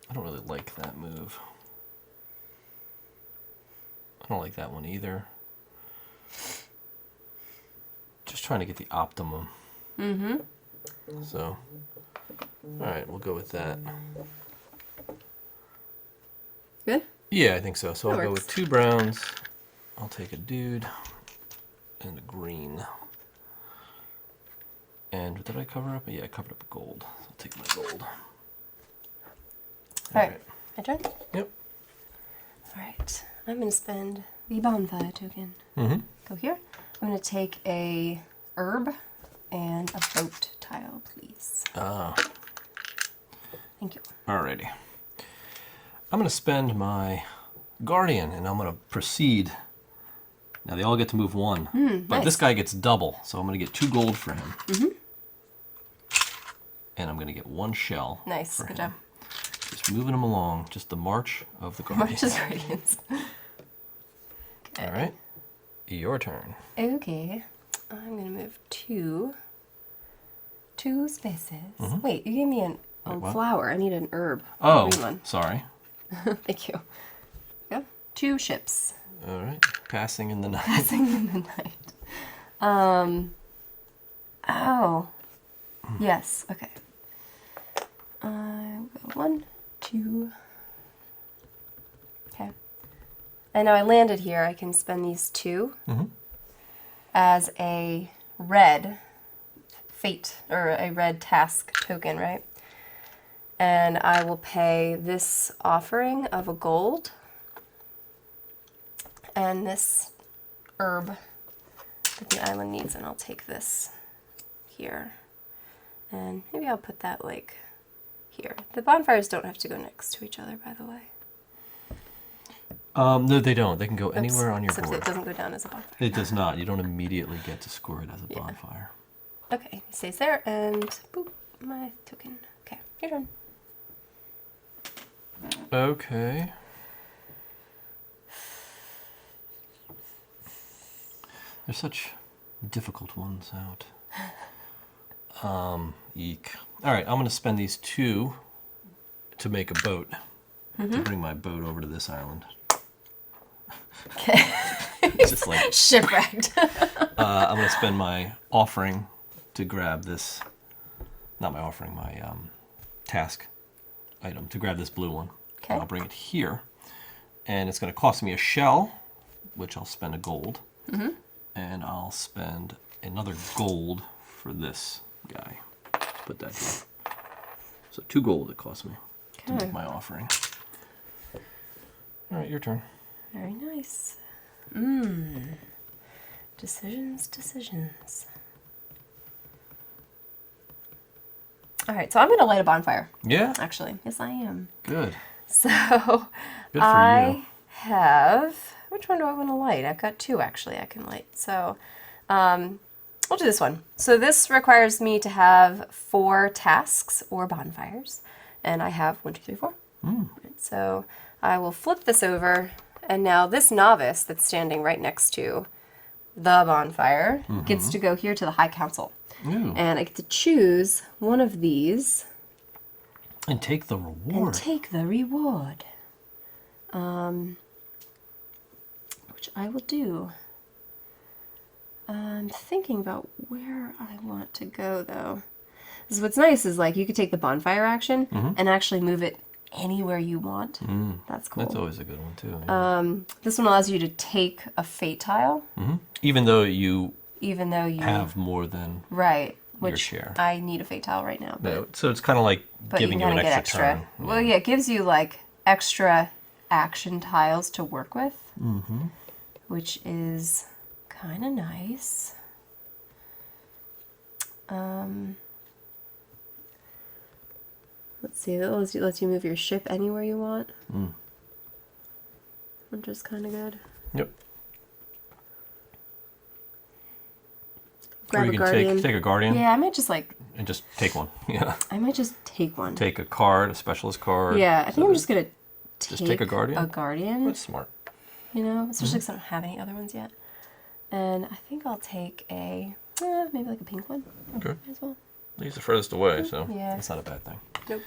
I don't really like that move. I don't like that one either. Just trying to get the optimum. So, alright, we'll go with that. Good? Yeah, I think so. So That I'll go works. with 2 browns. I'll take a dude and a green. And did I cover up? Yeah, I covered up gold. So I'll take my gold. Alright. My turn? Yep. Alright. I'm going to spend the bonfire token. Go here. I'm going to take a herb and a boat tile, please. Thank you. Alrighty. I'm going to spend my guardian and I'm going to proceed. Now they all get to move 1, but nice. this guy gets double, so I'm going to get 2 gold for him. And I'm going to get 1 shell. Nice. For Good him. job. Just moving him along, just the march of the guardian. Marches Radiance. All right, your turn. Okay. I'm going to move 2 spaces. Wait, you gave me a what? flower. I need an herb. Oh, Green one. sorry. Thank you. Yeah. 2 ships. All right. Passing in the night. Passing in the night. Oh. Yes. Okay. Go 1, 2. Okay. And now I landed here. I can spend these 2 as a red fate or a red task token, right? And I will pay this offering of a gold and this herb that the island needs, and I'll take this here. And maybe I'll put that like here. The bonfires don't have to go next to each other, by the way. No, they don't. They can go anywhere on your Except board. it doesn't go down as a bonfire. It does not. You don't immediately get to score it as a bonfire. Okay, he stays there, and boop, my token. Okay, your turn. Okay. There's such difficult ones out. Eek. All right, I'm going to spend these 2 to make a boat. To bring my boat over to this island. Okay. It's just like Shipwrecked. I'm going to spend my offering to grab this. Not my offering, my task item to grab this blue one. Okay. I'll bring it here, and it's going to cost me a shell, which I'll spend a gold, and I'll spend another gold for this guy. Put that here. So 2 gold it cost me to make my offering. All right, your turn. Very nice. Decisions. All right, so I'm going to light a bonfire, Yeah. actually. Yes, I am. Good. So Good for I you. have, which one do I want to light? I've got 2 actually I can light. So I'll do this one. So this requires me to have 4 tasks or bonfires, and I have 1, 2, 3, 4. Right, so I will flip this over, and now this novice that's standing right next to the bonfire gets to go here to the High Council. Ooh. And I get to choose one of these And take the reward. and take the reward. Which I will do. I'm thinking about where I want to go, though. So what's nice is, like, you could take the bonfire action and actually move it anywhere you want. That's cool. That's always a good one, too. Yeah. This one allows you to take a fate tile, Even though you even though you... have more than... Right. Which share. I need a fate tile right now. But, No, so it's kind of like giving you an kinda extra turn. Well, yeah, it gives you, like, extra action tiles to work with, which is kind of nice. Let's see, it lets you move your ship anywhere you want, which is kind of good. Yep. Grab or a you can guardian. take a guardian Yeah, I might just like... and just take one. Yeah. I might just take one. Take a card, a specialist card. Yeah, I think I'm just gonna take a guardian? A guardian, That's smart. you know, especially because I don't have any other ones yet. And I think I'll take a maybe like a pink one Okay. as well. He's the furthest away, so Yeah. that's not a bad thing. Nope.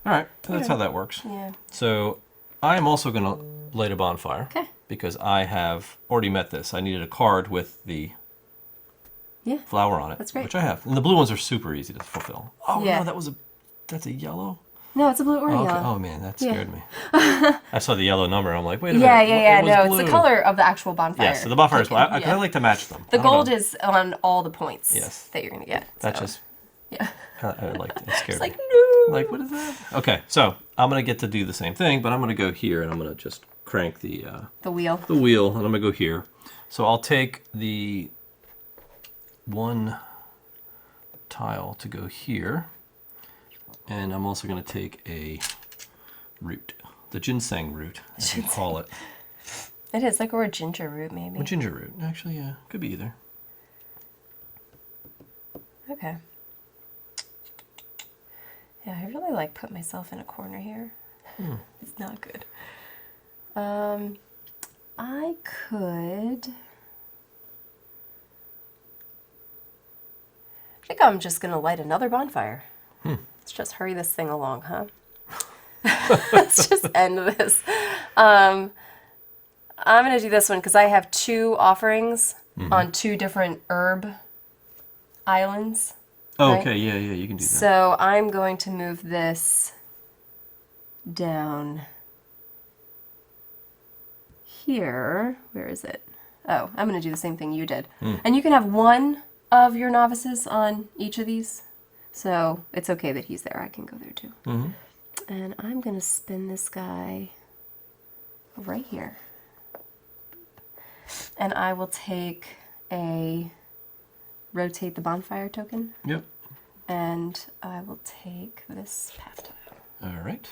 All right, that's how that works. Yeah. So I'm also going to light a bonfire. Okay. Because I have already met this. I needed a card with the Yeah. flower on it. That's great. Which I have. And the blue ones are super easy to fulfill. Oh, Yeah. no, that's a yellow? No, it's a blue or a Oh, okay. yellow. Oh, man, that Yeah. scared me. I saw the yellow number. I'm like, wait a minute. Yeah. It was No, it's blue. the color of the actual bonfire. Yeah, so the bonfire is blue. I Yeah. like to match them. The I don't gold know. is on all the points Yes. that you're gonna get. That's so, just, yeah. I like it. It scared It's me. like no. Like, what is that? Okay, so I'm going to get to do the same thing, but I'm going to go here and I'm going to just crank the wheel. wheel, and I'm going to go here. So I'll take the one tile to go here, and I'm also going to take a root, the ginseng root, as you call it. It is like, or a ginger root maybe. Or ginger root, actually, yeah, could be either. Okay. Yeah, I really like put myself in a corner here. It's not good. I could... I think I'm just going to light another bonfire. Let's just hurry this thing along, huh? Let's just end this. I'm going to do this one because I have 2 offerings on 2 different herb islands. Oh, right? okay, yeah, you can do that. So I'm going to move this down here. Where is it? Oh, I'm going to do the same thing you did. And you can have 1 of your novices on each of these. So it's okay that he's there. I can go there too. And I'm going to spin this guy right here. And I will take rotate the bonfire token. Yep. And I will take this path tile. All right.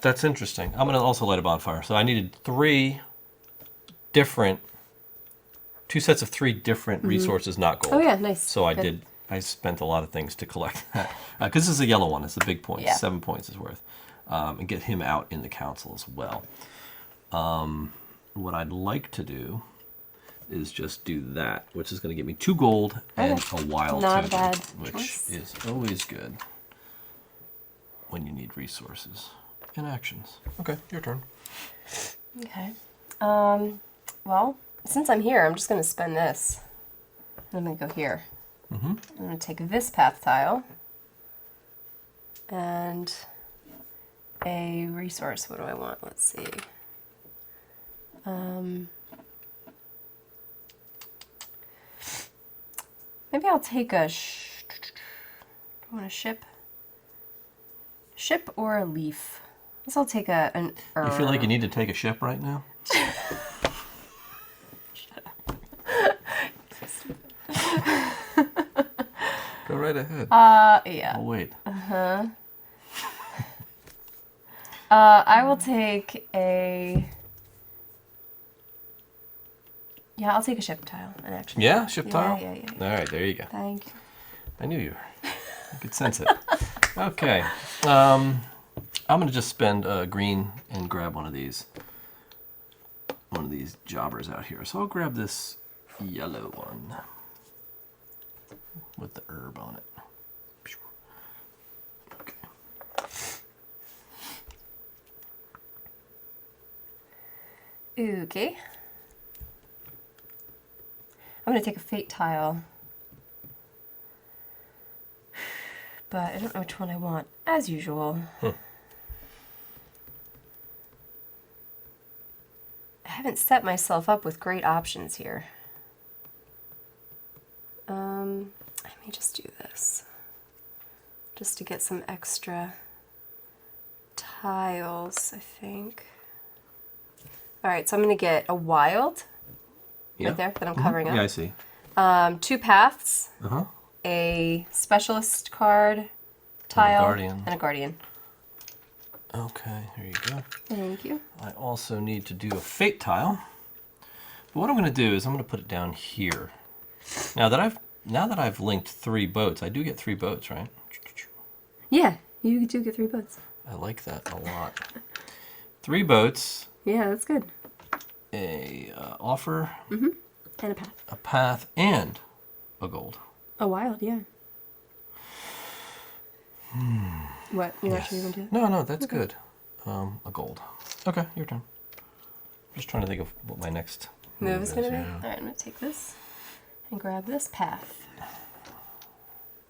That's interesting. I'm going to also light a bonfire. So I needed 2 sets of 3 different resources, not gold. Oh yeah, nice. So I spent a lot of things to collect that. Because this is a yellow one. It's a big point. Yeah. 7 points is worth. And get him out in the council as well. What I'd like to do is just do that, which is going to give me 2 gold and a wild Not a token, bad which choice. is always good when you need resources and actions. Okay, your turn. Okay. Well, since I'm here, I'm just going to spend this. I'm going to go here. I'm going to take this path tile and a resource. What do I want? Let's see. Maybe I'll take a. Do I want a ship? Ship or a leaf? I guess I'll take an. You feel like you need to take a ship right now? Go right ahead. Yeah. I'll wait. I will take a. Yeah, I'll take a ship tile, an action. Yeah, ship tile? Yeah. All right, there you go. Thank you. I knew you were. I could sense it. Okay. I'm going to just spend green and grab one of these jobbers out here. So I'll grab this yellow one with the herb on it. Okay. Okay. I'm going to take a fate tile. But I don't know which one I want, as usual. I haven't set myself up with great options here. Let me just do this. Just to get some extra tiles, I think. Alright, so I'm going to get a wild. Right there that I'm covering up. Yeah, I see. 2 paths, Uh-huh. a specialist card tile, and a guardian. Okay, here you go. Thank you. I also need to do a fate tile. But what I'm going to do is I'm going to put it down here. Now that I've linked 3 boats, I do get 3 boats, right? Yeah, you do get 3 boats. I like that a lot. 3 boats. Yeah, that's good. A offer, And a path. a path, and a gold. A wild, yeah. What? You're not sure you want to do it? No, that's good. A gold. Okay, your turn. Just trying to think of what my next Move is going to be? yeah. Alright, I'm going to take this and grab this path.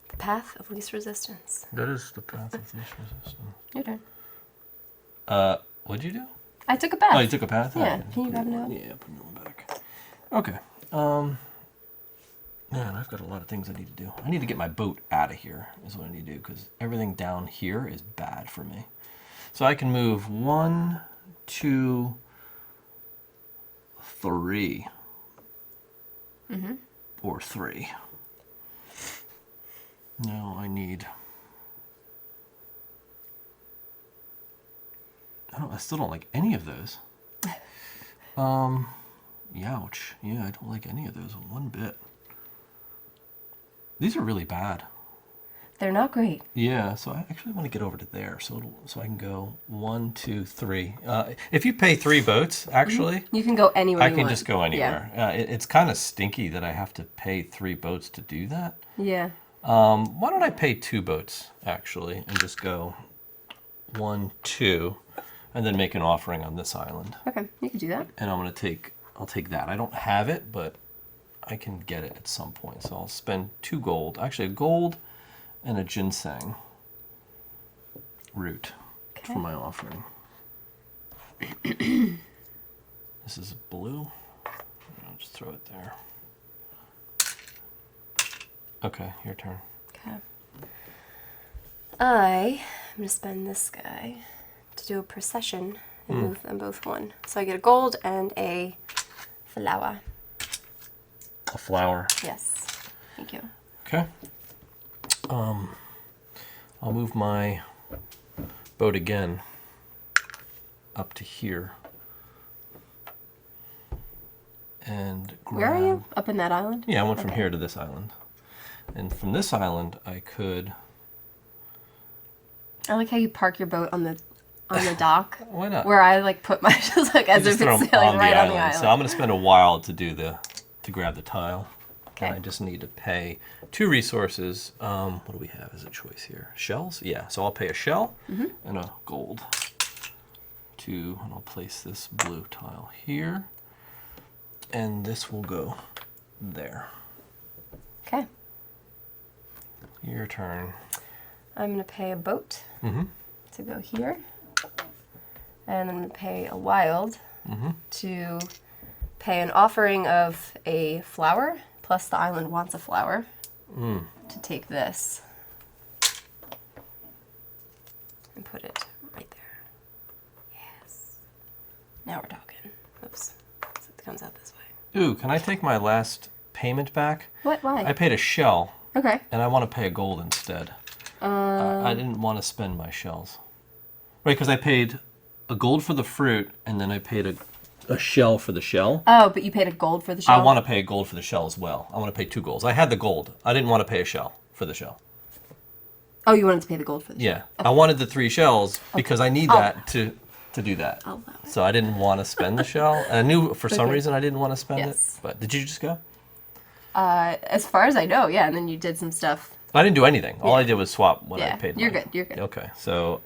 The path of least resistance. That is the path of least resistance. Your turn. What'd you do? I took a path. Oh, you took a path? Yeah, Okay. can you grab another one? Yeah, put another one back. Okay. Man, I've got a lot of things I need to do. I need to get my boat out of here, is what I need to do, because everything down here is bad for me. So I can move 1, 2, 3. Or 3. No, I need... I still don't like any of those. Youch. Yeah, I don't like any of those one bit. These are really bad. They're not great. Yeah, so I actually want to get over to there, so I can go 1, 2, 3. If you pay 3 boats, actually, You can go anywhere I you can want. just go anywhere. It's kind of stinky that I have to pay 3 boats to do that. Yeah. Why don't I pay 2 boats, actually, and just go 1, 2. and then make an offering on this island. Okay, you can do that. And I'll take that. I don't have it, but I can get it at some point. So I'll spend 2 gold, actually a gold and a ginseng root for my offering. This is blue. I'll just throw it there. Okay, your turn. Okay. I'm going to spend this guy to do a procession and move them both 1. So I get a gold and a flower. A flower. Yes. Thank you. Okay. I'll move my boat again up to here. And grab... Where are you? Up in that island? Yeah, I went from here to this island. And from this island, I could... I like how you park your boat on the dock. Why not? Where I like put my just like as if it's sailing right on the island. So I'm going to spend a while to do to grab the tile. Okay. And I just need to pay 2 resources. What do we have as a choice here? Shells? Yeah. So I'll pay a shell and a gold. And I'll place this blue tile here. And this will go there. Okay. Your turn. I'm going to pay a boat to go here. And I'm going to pay a wild to pay an offering of a flower, plus the island wants a flower, to take this and put it right there. Yes. Now we're talking. Oops. So it comes out this way. Ooh, can I take my last payment back? What? Why? I paid a shell. Okay. And I want to pay a gold instead. I didn't want to spend my shells. Right, because I paid a gold for the fruit, and then I paid a shell for the shell. Oh, but you paid a gold for the shell? I want to pay a gold for the shell as well. I want to pay 2 golds. I had the gold. I didn't want to pay a shell for the shell. Oh, you wanted to pay the gold for the shell? Yeah. Okay. I wanted the 3 shells because I need that to do that. Oh, wow. So I didn't want to spend the shell. And I knew for some reason I didn't want to spend it. But did you just go? As far as I know, yeah. And then you did some stuff. I didn't do anything. All I did was swap what I paid. You're good. You're good. Okay. So,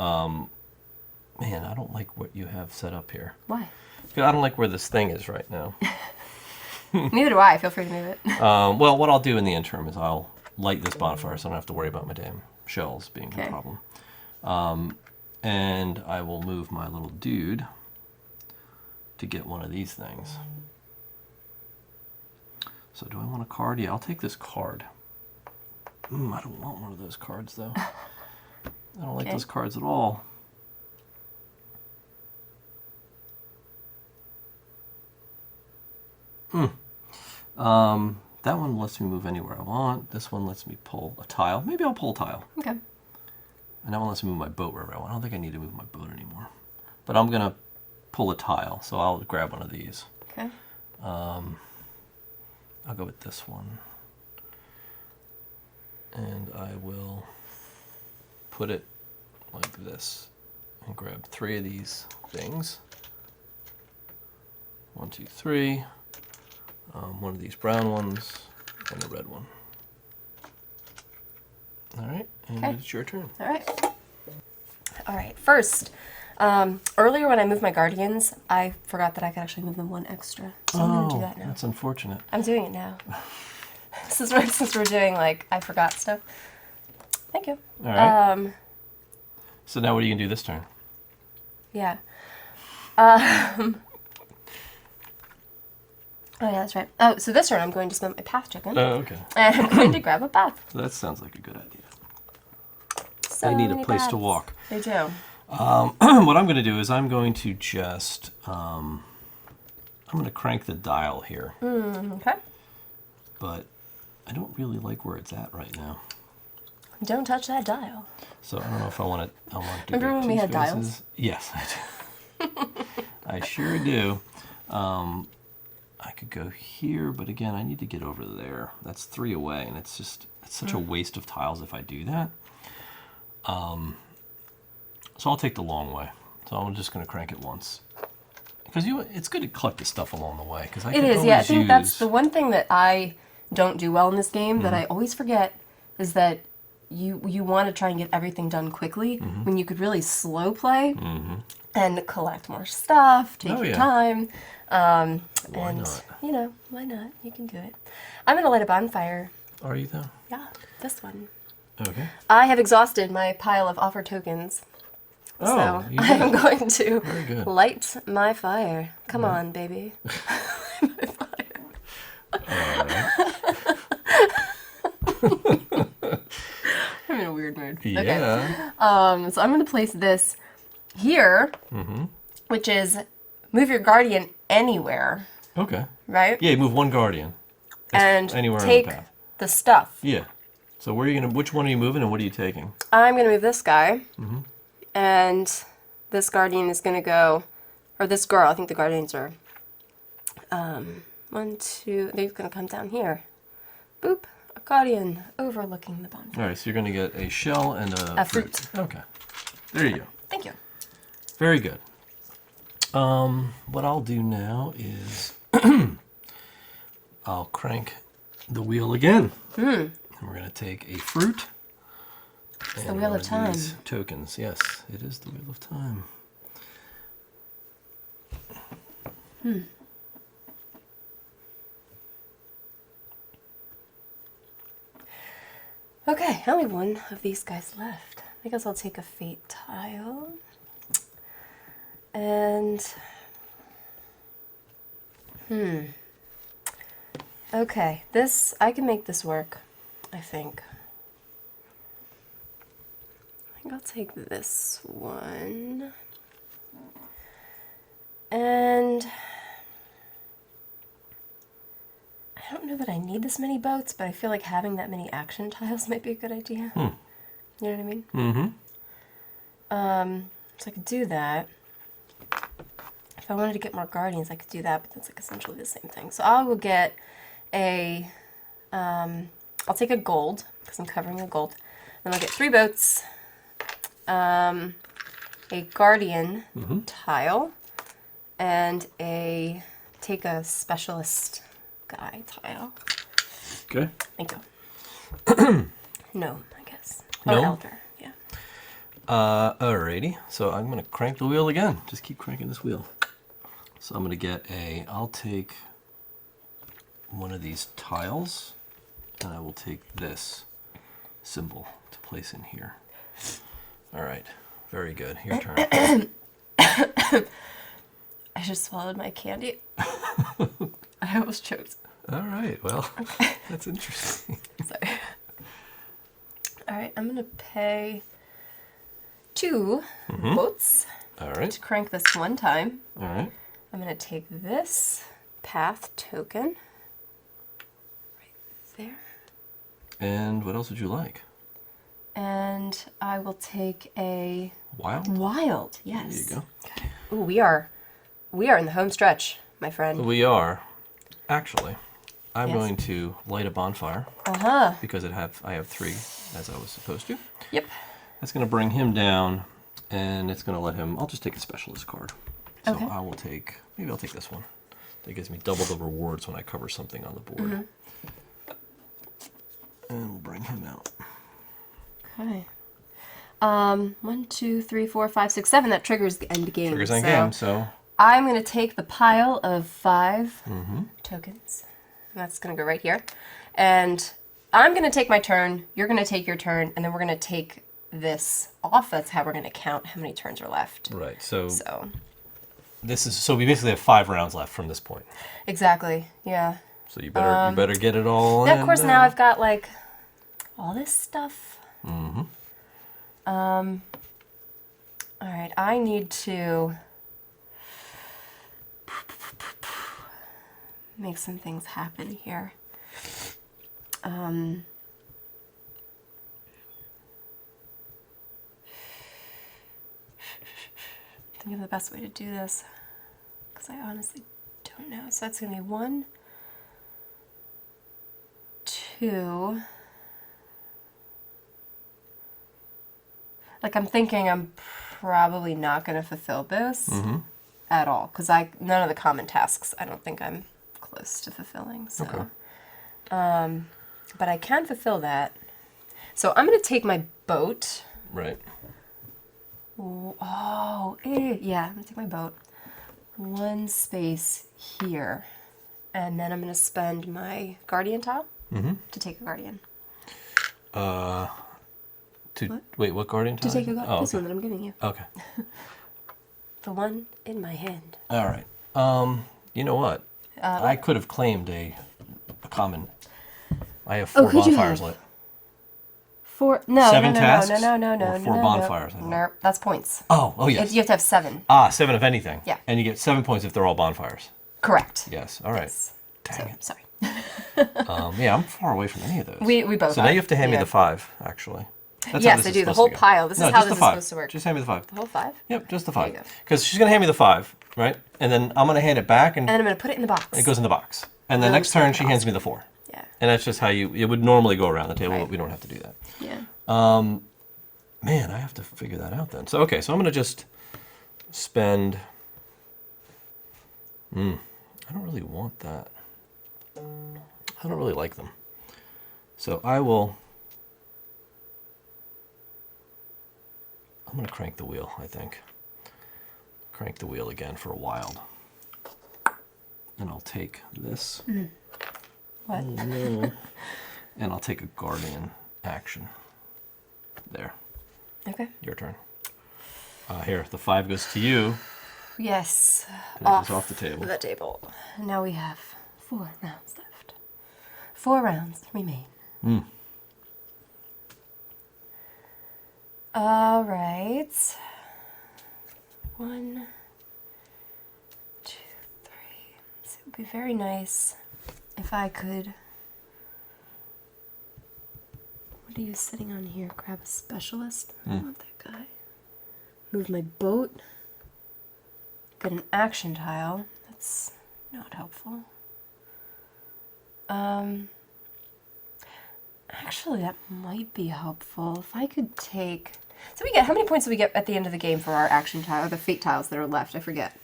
man, I don't like what you have set up here. Why? I don't like where this thing is right now. Neither do I. Feel free to move it. Well, what I'll do in the interim is I'll light this bonfire so I don't have to worry about my damn shells being a problem. And I will move my little dude to get one of these things. So do I want a card? Yeah, I'll take this card. I don't want one of those cards, though. I don't like those cards at all. That one lets me move anywhere I want. This one lets me pull a tile. Maybe I'll pull a tile. Okay. And that one lets me move my boat wherever I want. I don't think I need to move my boat anymore. But I'm going to pull a tile, so I'll grab one of these. Okay. I'll go with this one. And I will put it like this and grab 3 of these things. 1, 2, 3. One of these brown ones and a red one. All right, and it's your turn. All right. All right. First, earlier when I moved my guardians, I forgot that I could actually move them 1 extra. So I'm going to do that now. That's unfortunate. I'm doing it now. Since we're doing like I forgot stuff. Thank you. All right. So now what are you gonna do this turn? Yeah. Oh yeah, that's right. Oh, so this turn I'm going to spend my path chicken. Oh, okay. And I'm going to grab a bath. So that sounds like a good idea. So they need a many place baths. to walk. They do. What I'm going to do is I'm going to just I'm going to crank the dial here. Okay. But I don't really like where it's at right now. Don't touch that dial. So I don't know if I want to. Remember when we had dials? Yes, I do. I sure do. I could go here, but again, I need to get over there. That's 3 away, and it's such a waste of tiles if I do that. So I'll take the long way. So I'm just going to crank it once. Because it's good to collect the stuff along the way. Cause I think that's the one thing that I don't do well in this game that I always forget is that you want to try and get everything done quickly when you could really slow play and collect more stuff, take your time. Why and, not? you know, why not? You can do it. I'm going to light a bonfire. Are you though? Yeah, this one. Okay. I have exhausted my pile of offer tokens. Oh, So you did I'm it. going to Very good. light my fire. Come on, baby. Light my fire. I'm in a weird mood. Yeah. Okay. So I'm going to place this here, which is move your guardian anywhere, Okay. right? Yeah, you move one guardian. And anywhere on take the path. the stuff. Yeah. So where are you gonna? Which one are you moving, and what are you taking? I'm going to move this guy, and this guardian is going to go, or this girl, I think the guardians are, 1, 2, they're going to come down here. Boop, a guardian overlooking the bonfire. All right. So you're gonna get a shell and a fruit. Okay. There you go. Thank you. Very good. What I'll do now is I'll crank the wheel again. And we're going to take a fruit. It's the wheel of time. Tokens. Yes, it is the wheel of time. Okay, I only have one of these guys left. I guess I'll take a fate tile. And okay, this, I can make this work, I think. I think I'll take this one. And I don't know that I need this many boats, but I feel like having that many action tiles might be a good idea. You know what I mean? So I could do that. If I wanted to get more guardians, I could do that, but that's like essentially the same thing. So I will get a, I'll take a gold, because I'm covering a gold. Then I'll get 3 boats, a guardian tile, and take a specialist guy tile. Okay. Thank you. Gnome, I guess. Gnome? Or elder, yeah. Alrighty. So I'm going to crank the wheel again. Just keep cranking this wheel. So I'm going to get I'll take one of these tiles, and I will take this symbol to place in here. All right. Very good. Your turn. I just swallowed my candy. I almost choked. All right. Well, that's interesting. Sorry. All right, I'm going to pay 2 boats All right. to crank this one time. All right. I'm going to take this path token right there. And what else would you like? And I will take a Wild? wild, yes. There you go. Okay. Ooh, we are in the home stretch, my friend. We are. Actually, I'm Yes. going to light a bonfire because I have 3 as I was supposed to. Yep. That's going to bring him down, and it's going to let him. I'll just take a specialist card. So Okay. I will take. Maybe I'll take this one. That gives me double the rewards when I cover something on the board. And we'll bring him out. Okay. 1, 2, 3, 4, 5, 6, 7. That triggers the end game. Triggers end game. So I'm going to take the pile of 5 tokens. And that's going to go right here. And I'm going to take my turn. You're going to take your turn. And then we're going to take this off. That's how we're going to count how many turns are left. right. So So we basically have 5 rounds left from this point. exactly. Yeah. So you better get it all. And of course, now I've got like all this stuff. All right. I need to make some things happen here. Think of the best way to do this, because I honestly don't know. So that's going to be 1, 2. Like, I'm thinking I'm probably not going to fulfill this at all, because none of the common tasks I don't think I'm close to fulfilling. So, Okay. But I can fulfill that. So I'm going to take my boat. Right. Oh, yeah, I'm gonna take my boat. 1 space here. And then I'm gonna spend my guardian tile to take a guardian. Wait, what guardian To tile? take a guardian. Oh, This okay. one that I'm giving you. Okay. The one in my hand. All right. You know what? I could have claimed a common. I have 4 could you bonfires have? lit. 4. No, 7 no, tasks? no, no, no, Or no, 4 no, bonfires, I no. thought. No, that's points. Oh, yes. You have to have 7. 7 of anything. Yeah. And you get 7 points if they're all bonfires. Correct. Yes. All right. Yes. Dang it. Sorry. Yeah, I'm far away from any of those. We both So are. now you have to hand me Yeah. the 5, actually. That's how Yes, this I is do. The supposed whole to go. pile. This No, is how just this the is 5. supposed to work. Just hand me the 5. The whole 5? Yep, just the There you 5. go. Because she's going to hand me the 5, right? And then I'm going to hand it back, and And I'm going to put it in the box. it goes in the box. And the No, next it's not turn, in the she box. hands me the 4. Yeah. And that's just how it would normally go around the table, Right. but we don't have to do that. Yeah. Man, I have to figure that out then. So, okay, so I'm going to just spend... I don't really want that. I don't really like them. So I will... I'm going to crank the wheel, I think. Crank the wheel again for a wild. And I'll take this. What? And I'll take a guardian action. There. Okay. Your turn. Here, the 5 goes to you. Yes. And it goes off the table. The table. Now we have 4 rounds left. 4 rounds remain. All right. 1, 2, 3. So it would be very nice if I could. What are you sitting on here? Grab a specialist? I don't want that guy. Move my boat. Get an action tile. That's not helpful. Actually, that might be helpful. If I could take... So we get... How many points do we get at the end of the game for our action tile, or the fate tiles that are left? I forget.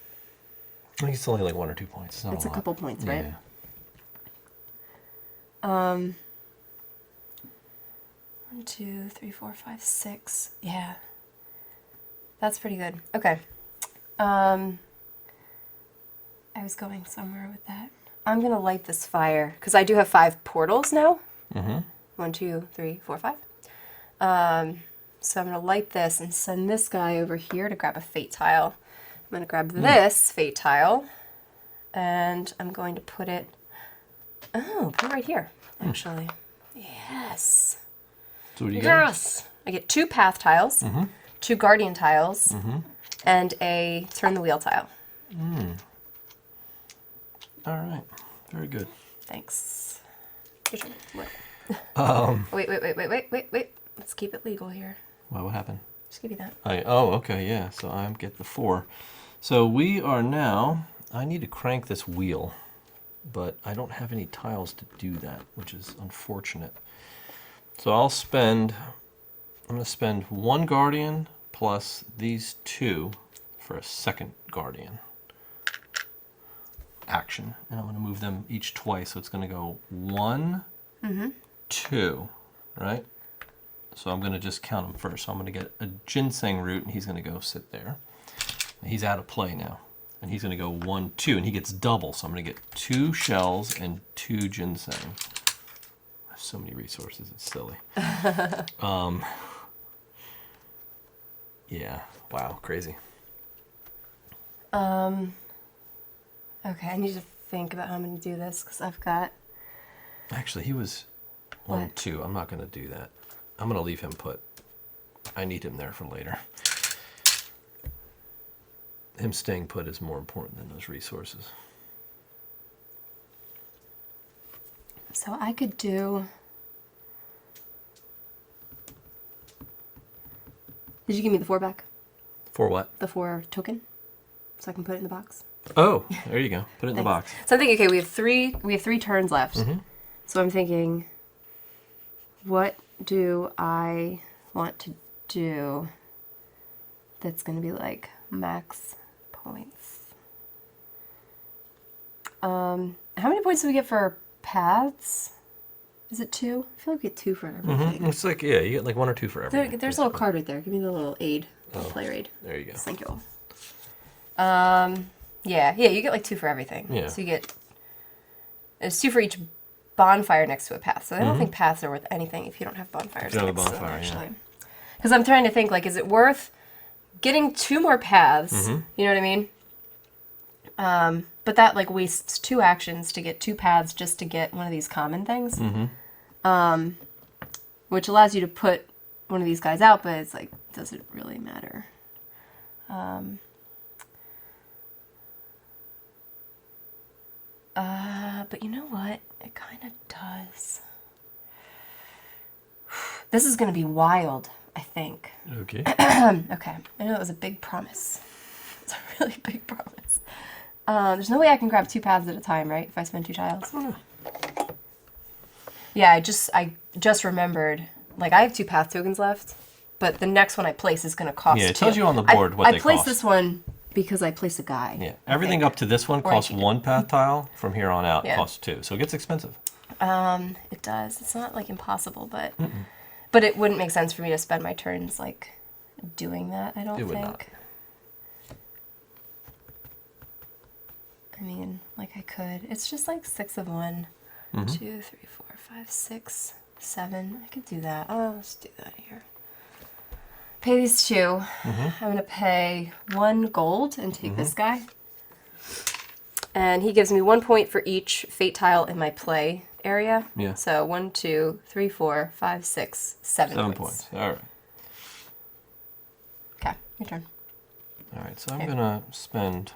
I think it's only like 1 or 2 points. It's not It's a a lot. couple points, right? Yeah. 1, 2, 3, 4, 5, 6. Yeah. That's pretty good. Okay. I was going somewhere with that. I'm going to light this fire, because I do have 5 portals now. 1, 2, 3, 4, 5. So I'm going to light this and send this guy over here to grab a fate tile. I'm going to grab this fate tile, and I'm going to put it... Oh, put it right here, actually. Yes. So what do you get? Yes! I get 2 path tiles, 2 guardian tiles, and a turn the wheel tile. All right. Very good. Thanks. Your turn. What? Wait. Let's keep it legal here. Wow, what happened? Just give you that. Okay, yeah. So I get the 4. So we are now... I need to crank this wheel, but I don't have any tiles to do that, which is unfortunate. So I'm going to spend 1 guardian plus these 2 for a second guardian action. And I'm going to move them each twice, so it's going to go 1, 2, right? So I'm going to just count them first. So I'm going to get a ginseng root, and he's going to go sit there. He's out of play now. And he's going to go 1, 2, and he gets double. So I'm going to get 2 shells and 2 ginseng. I have so many resources, it's silly. Yeah, wow, crazy. Okay, I need to think about how I'm going to do this, because I've got... Actually, he was 1, What? 2. I'm not going to do that. I'm going to leave him put. I need him there for later. Him staying put is more important than those resources. So I could do... Did you give me the 4 back? For what? The 4 token? So I can put it in the box? Oh, there you go. Put it in the box. So I'm thinking, okay, we have 3 turns left. So I'm thinking, what do I want to do that's going to be like max points? How many points do we get for paths? Is it 2? I feel like we get 2 for everything. It's like, yeah, you get like 1 or 2 for everything. There's a little card right there. Give me the little aid. play raid. There you go. Thank you all. Yeah, you get like 2 for everything. Yeah. So you get, it's 2 for each bonfire next to a path. So I don't think paths are worth anything if you don't have bonfires. If you don't have a next to them, bonfire, actually. Because I'm trying to think, like, is it worth getting 2 more paths? You know what I mean? But that, like, wastes 2 actions to get 2 paths just to get one of these common things. Which allows you to put one of these guys out, but it's like, does it really matter? But you know what? It kind of does. This is going to be wild, I think. Okay. Okay. I know it was a big promise. It's a really big promise. There's no way I can grab 2 paths at a time, right? If I spend 2 tiles. Yeah, I just remembered. Like, I have 2 path tokens left, but the next one I place is going to cost 2. Yeah, it tells you on the board what they cost. I placed this one because I placed a guy. Yeah, everything up to this one costs 1 path tile. From here on out, costs 2. So it gets expensive. It does. It's not, like, impossible, but... But it wouldn't make sense for me to spend my turns, like, doing that, I don't think. It would not. I mean, like, I could. It's just, like, 6 of 1. 2, 3, 4, 5, 6, 7. I could do that. Oh, let's do that here. Pay these 2. I'm going to pay 1 gold and take this guy. And he gives me 1 point for each fate tile in my play area. Yeah. So 1, 2, 3, 4, 5, 6, 7 7 points. All right. Okay, your turn. All right, so I'm going to spend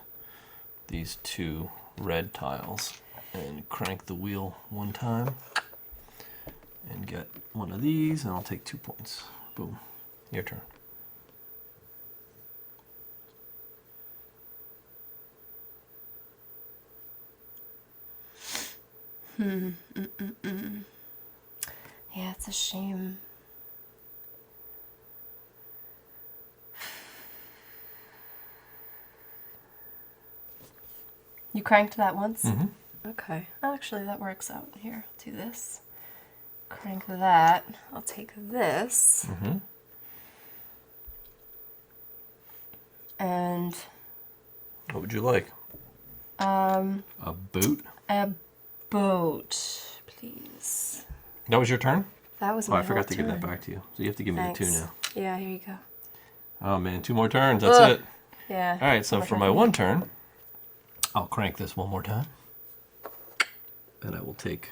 these 2 red tiles and crank the wheel 1 time and get one of these, and I'll take 2 points. Boom. Your turn. Yeah, it's a shame. You cranked that once? Okay. Actually, that works out. Here, I'll do this. Crank that. I'll take this. And... What would you like? A boot? A boat, please. That was your turn? That was my I forgot to turn. give that back to you. So you have to give me the 2 now. Yeah, here you go. Oh man, 2 more turns. That's it. Yeah. All right, so for my 1 turn, I'll crank this 1 more time. And I will take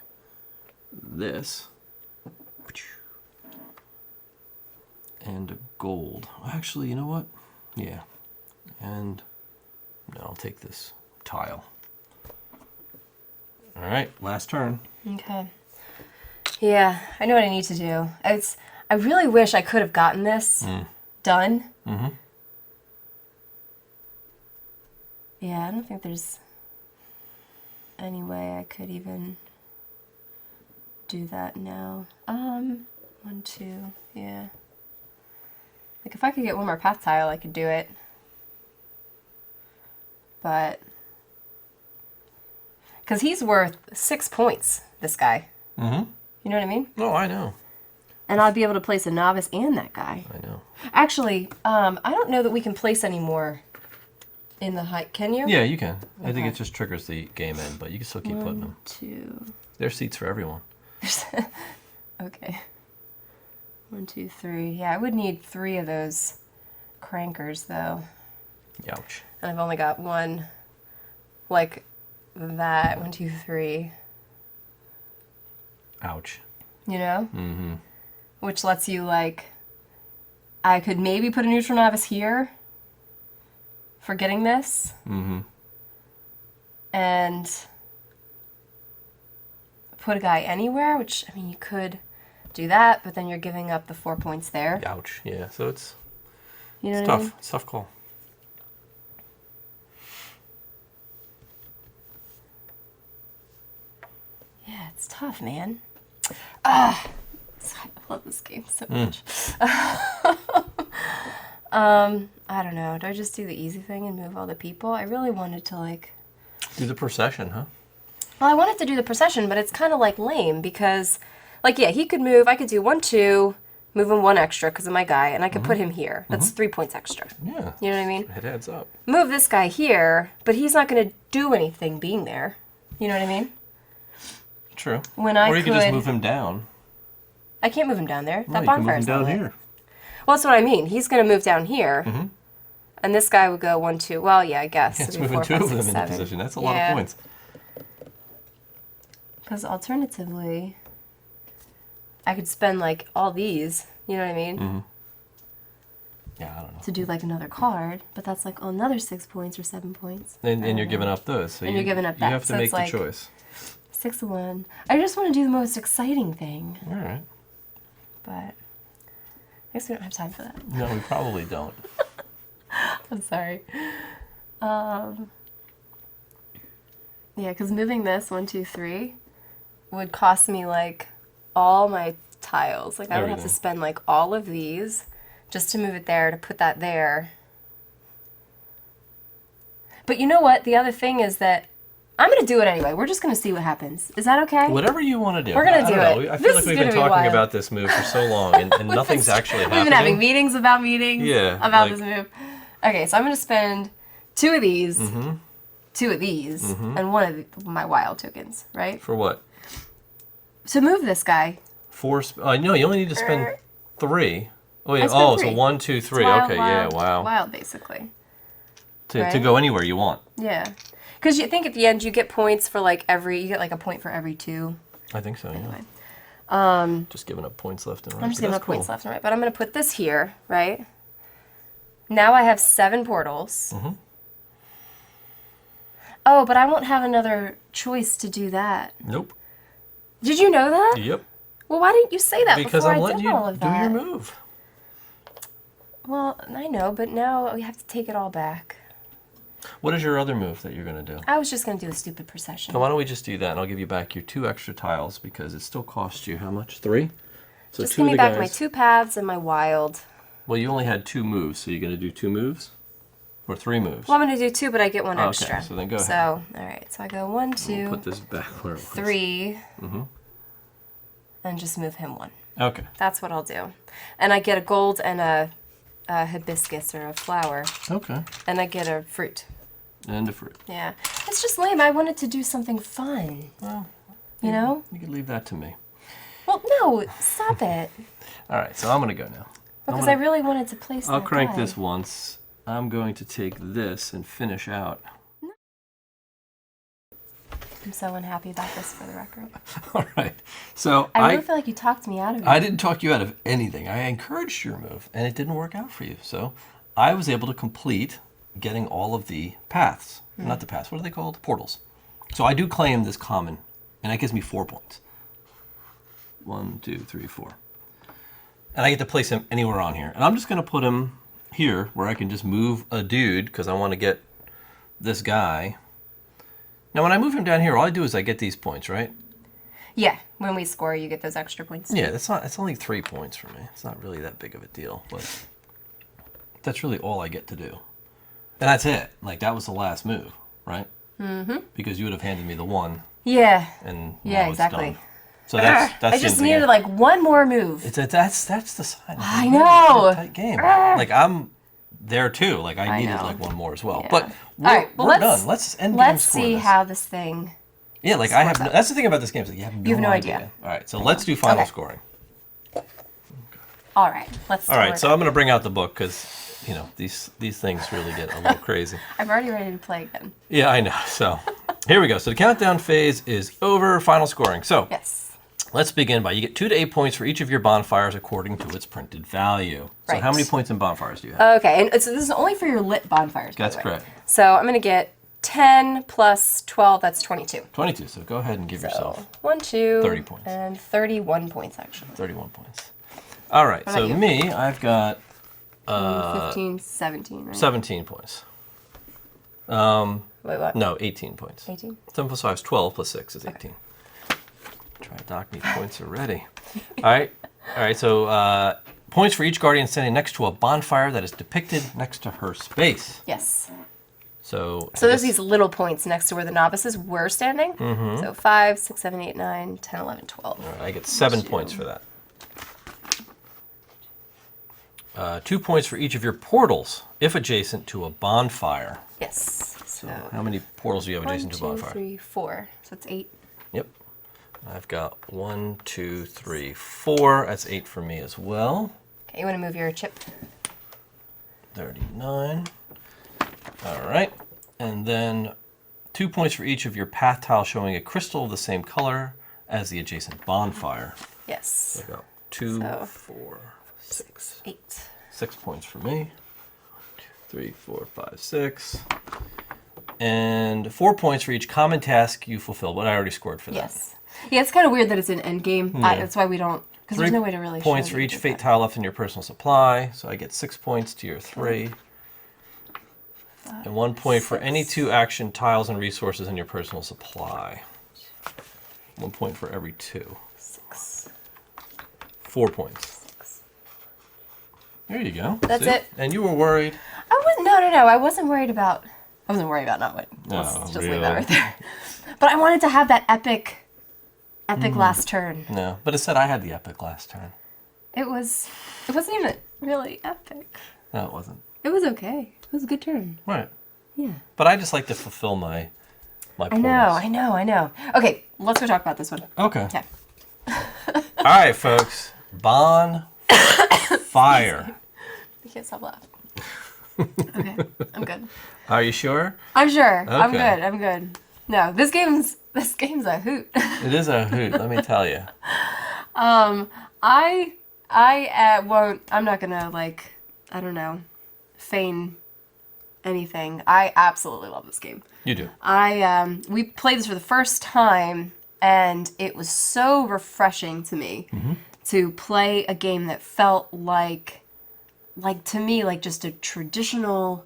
this. And a gold. Actually, you know what? Yeah. And no, I'll take this tile. All right, last turn. Okay. Yeah, I know what I need to do. I really wish I could have gotten this done. Yeah, I don't think there's any way I could even do that now. 1, 2, yeah. Like, if I could get 1 more path tile, I could do it. But... Because he's worth 6 points, this guy. You know what I mean? Oh, I know. And I'd be able to place a novice and that guy. I know. Actually, I don't know that we can place any more in the height. Can you? Yeah, you can. I think it just triggers the game end, but you can still keep putting 1, them. 2. There's seats for everyone. Okay. 1, 2, 3. Yeah, I would need 3 of those crankers, though. Ouch. And I've only got 1, like that. 1, 2, 3. Ouch. You know? Which lets you, like... I could maybe put a neutral novice here for getting this. And put a guy anywhere, which, I mean, you could do that, but then you're giving up the 4 points there. Ouch. Yeah, so it's You know it's what I tough. mean? It's a tough call. Yeah, it's tough, man. I love this game so much. I don't know. Do I just do the easy thing and move all the people? I really wanted to, like... Do the procession, huh? Well, I wanted to do the procession, but it's kind of, like, lame because, like, yeah, he could move. I could do 1, 2, move him 1 extra because of my guy, and I could put him here. That's 3 points extra. Yeah. You know what I mean? It adds up. Move this guy here, but he's not going to do anything being there. You know what I mean? True. When I or you could just could- move him down. I can't move him down there. No, That you can move him bonfire's down not lit. here. Well, that's what I mean. He's going to move down here. And this guy would go 1, 2. Well, yeah, I guess. Yeah, it's It'd be moving 4, 5, 2 of them 6, into 7. position. That's a lot of points. Because alternatively, I could spend like all these, you know what I mean? Yeah, I don't know. To do like another card, but that's like another 6 points or 7 points. And you're giving up those. So And you're giving up that. You have to So make it's the like- choice. 6 of 1. I just want to do the most exciting thing, All right. but I guess we don't have time for that. No, we probably don't. I'm sorry. Yeah, because moving this 1, 2, 3 would cost me like all my tiles. Like I would have to Everything. spend like all of these just to move it there, to put that there. But you know what? The other thing is that I'm going to do it anyway. We're just going to see what happens. Is that okay? Whatever you want to do. We're gonna I don't do know. it. I This feel like is we've been gonna be talking wild. about this move for so long, and nothing's actually happening. We've been having meetings about meetings Yeah, about like- this move. Okay, so I'm going to spend 2 of these, 2 of these, and 1 of my wild tokens, right? For what? So move this guy. 4. No, you only need to spend 3. Oh yeah. I spent Oh, 3. so 1, 2, It's 3. wild, Okay. wild, Yeah. Wow. Wild, basically. To right? go anywhere you want. Yeah. Because you think at the end you get points for like you get like a point for every 2. I think so. Yeah. Anyway. Just giving up points left and right. I'm just but giving that's up points cool. left and right. But I'm going to put this here, right? Now I have 7 portals. Oh, but I won't have another choice to do that. Nope. Did you know that? Yep. Well, why didn't you say that Because before I'm I letting did you all of do that? your move. Well, I know, but now we have to take it all back. What is your other move that you're going to do? I was just going to do a stupid procession. So why don't we just do that, and I'll give you back your 2 extra tiles because it still costs you how much? 3. So Just 2 give of me the back guys. my 2 paths and my wild. Well, you only had 2 moves, so you're going to do 2 moves, or 3 moves. Well, I'm going to do 2, but I get 1 Okay, extra. so then go ahead. So, all right. So I go 1, We'll 2, put this back where it was. 3, and just move him 1. Okay. That's what I'll do. And I get a gold and a hibiscus or a flower, Okay. and I get a fruit. And a fruit. Yeah. It's just lame. I wanted to do something fun. Well, You know? you could leave that to me. Well, no, stop it. All right, so I'm going to go now. Because I really wanted to place I'll that crank guy. this once. I'm going to take this and finish out. I'm so unhappy about this for the record. All right. So I really feel like you talked me out of it. I didn't talk you out of anything. I encouraged your move, and it didn't work out for you. So I was able to complete getting all of the paths. Not the paths. What are they called? Portals. So I do claim this common, and that gives me 4 points. 1, 2, 3, 4. And I get to place him anywhere on here. And I'm just going to put him here where I can just move a dude because I want to get this guy. Now, when I move him down here, all I do is I get these points, right? Yeah, when we score, you get those extra points. Yeah, it's only 3 points for me. It's not really that big of a deal, but that's really all I get to do. And that's it. Like, that was the last move, right? Mm-hmm. Because you would have handed me the 1, Yeah. and Yeah, now exactly. it's done. So that's I the just end of the needed game. like 1 more move. That's the sign. I know. It's a tight game. Like, I'm there too. Like, I needed know. like 1 more as well. Yeah. But All we're, right, well, we're let's- done. Let's end game Let's score see this. how this thing. Yeah, like I have. scores up. That's the thing about this game is that you have no, idea. All right, so let's do final Okay. scoring. All right, let's. All right, so I'm going to bring out the book because, you know, these things really get a little crazy. I'm already ready to play again. Yeah, I know. So here we go. So the countdown phase is over. Final scoring. So Yes. let's begin by you get 2 to 8 points for each of your bonfires according to its printed value. So Right. how many points in bonfires do you have? Okay, and so this is only for your lit bonfires. by That's the way. correct. So I'm gonna get 10 plus 12. That's 22. 22. So go ahead and give yourself So 1, 2, 30 points. and 31 points actually. 31 points. All right. What So about you? me, I've got 15, 17, right? 17 points. Wait, what? No, 18 points. 18. 7 plus 5 is 12 plus 6 is 18. Try to dock me points already. All right. All right. So points for each guardian standing next to a bonfire that is depicted next to her space. Yes. So So there's these little points next to where the novices were standing. So 5, 6, 7, 8, 9, 10, 11, 12. I get 7 points for that. 2 points for each of your portals if adjacent to a bonfire. Yes. So How many portals do you have adjacent to a 1, 2, bonfire? 3, 4. So it's 8. Yep. I've got 1, 2, 3, 4. That's 8 for me as well. Okay, you want to move your chip? 39. All right. And then 2 points for each of your path tiles showing a crystal of the same color as the adjacent bonfire. Yes. I got 2, So, 4, 6. 8. 6 points for me. 3, 4, 5, 6. And 4 points for each common task you fulfill, but I already scored for that. Yes. Yeah, it's kind of weird that it's an end game. Yeah. That's why we don't, because 3 there's no way to really points show for you each did fate that. tile left in your personal supply, so I get 6 points to your 3. 5, And 1 point for 6. any 2 action tiles and resources in your personal supply. 1 point for every 2. 6. 4 points. There you go. That's See? it. And you were worried. No. I wasn't worried about not winning. Let's just leave that right there. But I wanted to have that epic last turn. No, but it said I had the epic last turn. It wasn't even really epic. No, it wasn't. It was okay. It was a good turn. Right. Yeah. But I just like to fulfill my I know. Okay, let's go talk about this one. Okay. Okay. All right, folks. Bonfire. I can't stop laughing. Okay, I'm good. Are you sure? I'm sure. Okay. I'm good. No, this game's a hoot. It is a hoot, let me tell you. I won't. I'm not gonna I don't know, feign anything. I absolutely love this game. You do. We played this for the first time, and it was so refreshing to me to play a game that felt like to me, just a traditional,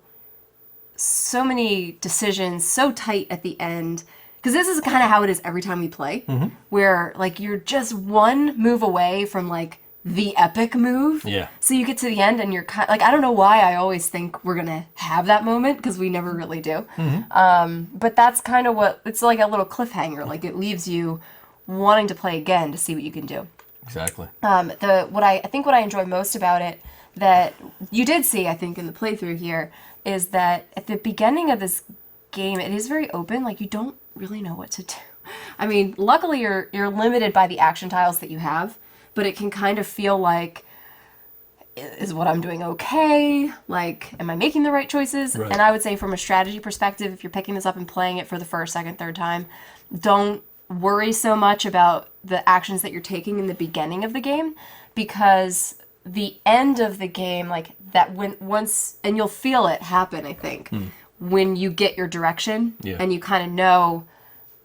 so many decisions, so tight at the end. Because this is kind of how it is every time we play, where you're just one move away from the epic move. Yeah. So you get to the end and you're kind I don't know why I always think we're gonna have that moment, because we never really do. But that's kind of what it's like, a little cliffhanger. It leaves you wanting to play again to see what you can do. Exactly. What I enjoy most about it, that you did see, I think, in the playthrough here, is that at the beginning of this game, it is very open. You don't really know what to do. I mean, luckily you're limited by the action tiles that you have, but it can kind of feel like, is what I'm doing okay? Am I making the right choices? Right. And I would say, from a strategy perspective, if you're picking this up and playing it for the first, second, third time, don't worry so much about the actions that you're taking in the beginning of the game, because the end of the game, and you'll feel it happen, I think, when you get your direction. Yeah. And you kind of know,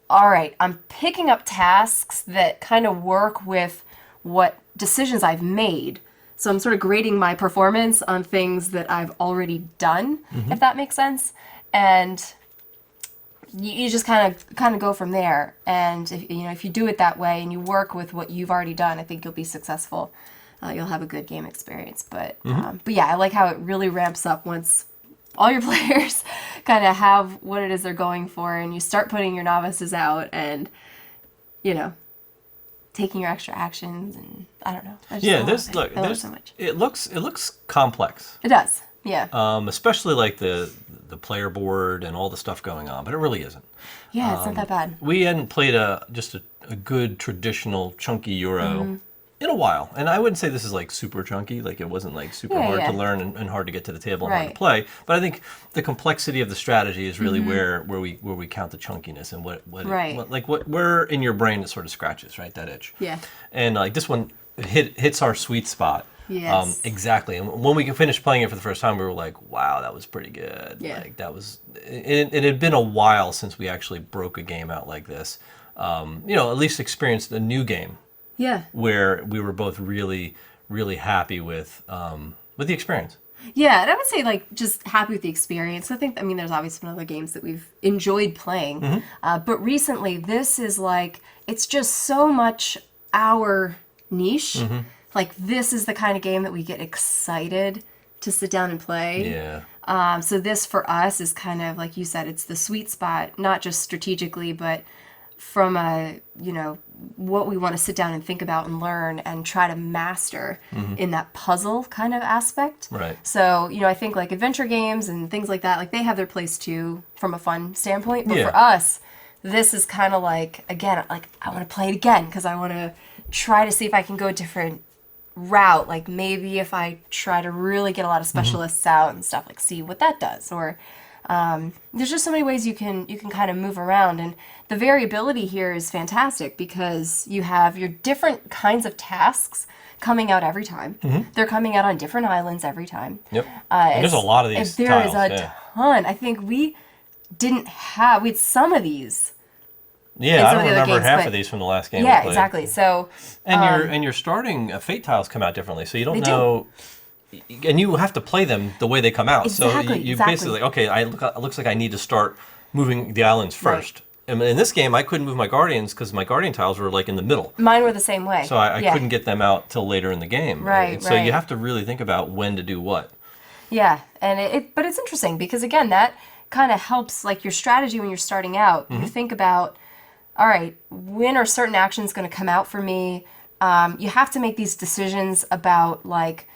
all right, I'm picking up tasks that kind of work with what decisions I've made. So I'm sort of grading my performance on things that I've already done, if that makes sense. And you just kind of go from there. And if you do it that way and you work with what you've already done, I think you'll be successful. You'll have a good game experience. But yeah, I like how it really ramps up once all your players kind of have what it is they're going for, and you start putting your novices out and, taking your extra actions, and I don't know. I just love it so much. It looks complex. It does. Yeah. Especially the player board and all the stuff going on, but it really isn't. Yeah, it's not that bad. We hadn't played a good traditional chunky Euro in a while, and I wouldn't say this is super chunky. It wasn't super hard to learn and hard to get to the table and hard to play. But I think the complexity of the strategy is really where we count the chunkiness, and what where in your brain it sort of scratches that itch. Yeah. And this one hits our sweet spot. Yes. Exactly. And when we finished playing it for the first time, we were like, wow, that was pretty good. Yeah. It had been a while since we actually broke a game out like this. At least experienced a new game. Yeah. Where we were both really, really happy with the experience. Yeah, and I would say just happy with the experience. There's obviously some other games that we've enjoyed playing, but recently this is it's just so much our niche. This is the kind of game that we get excited to sit down and play. Yeah. So this for us is kind of, like you said, it's the sweet spot, not just strategically, but from a, what we want to sit down and think about and learn and try to master in that puzzle kind of aspect. Right. So, I think like adventure games and things like that, like they have their place too from a fun standpoint. But Yeah. for us, this is kind of like, again, like I want to play it again because I want to try to see if I can go a different route. Like maybe if I try to really get a lot of specialists out and stuff, like see what that does. Or there's just so many ways you can kind of move around, and the variability here is fantastic because you have your different kinds of tasks coming out every time. They're coming out on different islands every time. Yep. And there's a lot of these There tiles. is a ton. I think we had some of these. Yeah, I some don't of the other remember games, half but- of these from the last game we Yeah, played. exactly. So And your starting fate tiles come out differently, so you don't They do. know, and you have to play them the way they come out. So Exactly, you exactly. basically like, okay, it looks like I need to start moving the islands first. And in this game, I couldn't move my guardians because my guardian tiles were like in the middle, mine were the same way. so I Yeah. couldn't get them out till later in the game. Right, And so you right. have to really think about when to do what. Yeah, and but it's interesting because again, that kind of helps like your strategy when you're starting out. You think about, all right, when are certain actions going to come out for me? You have to make these decisions about like,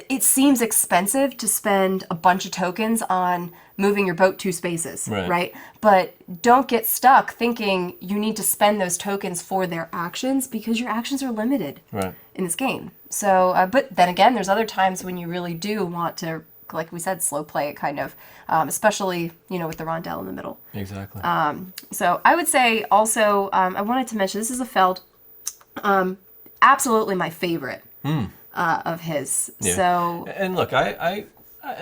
it seems expensive to spend a bunch of tokens on moving your boat 2 spaces, right? But don't get stuck thinking you need to spend those tokens for their actions because your actions are limited Right. in this game. So, but then again, there's other times when you really do want to, like we said, slow play it kind of, especially, with the rondelle in the middle. Exactly. So I would say also, I wanted to mention, this is a Feld, absolutely my favorite of his. Yeah. So And look, I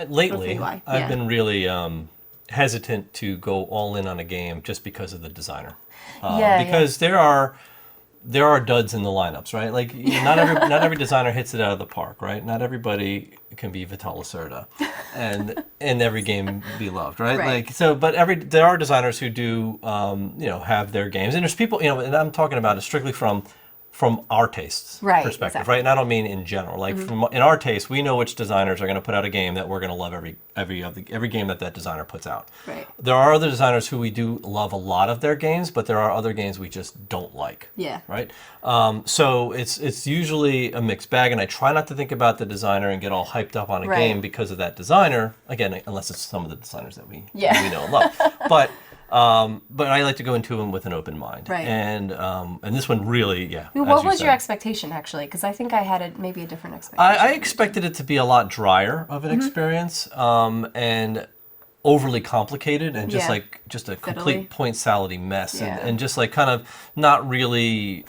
lately Okay, why? I've Yeah. been really hesitant to go all in on a game just because of the designer. Because there are duds in the lineups, right? Like not every designer hits it out of the park, right? Not everybody can be Vital Lacerda, and in every game be loved, right? Right. Like so, but there are designers who do have their games, and there's people, and I'm talking about it strictly from our tastes Right, perspective, exactly. right? And I don't mean in general. Like in our taste, we know which designers are going to put out a game that we're going to love every game that designer puts out. Right. There are other designers who we do love a lot of their games, but there are other games we just don't like. Yeah. Right. So it's usually a mixed bag, and I try not to think about the designer and get all hyped up on a Right. game because of that designer. Again, unless it's some of the designers that we know and love, but. But I like to go into them with an open mind, Right. And this one really, yeah. Well, as what you was said. your expectation actually? Because I think I had maybe a different expectation. I expected it to be a lot drier of an experience, and overly complicated, and just Yeah. just a complete Fiddly. point salady mess, Yeah. and just like kind of not really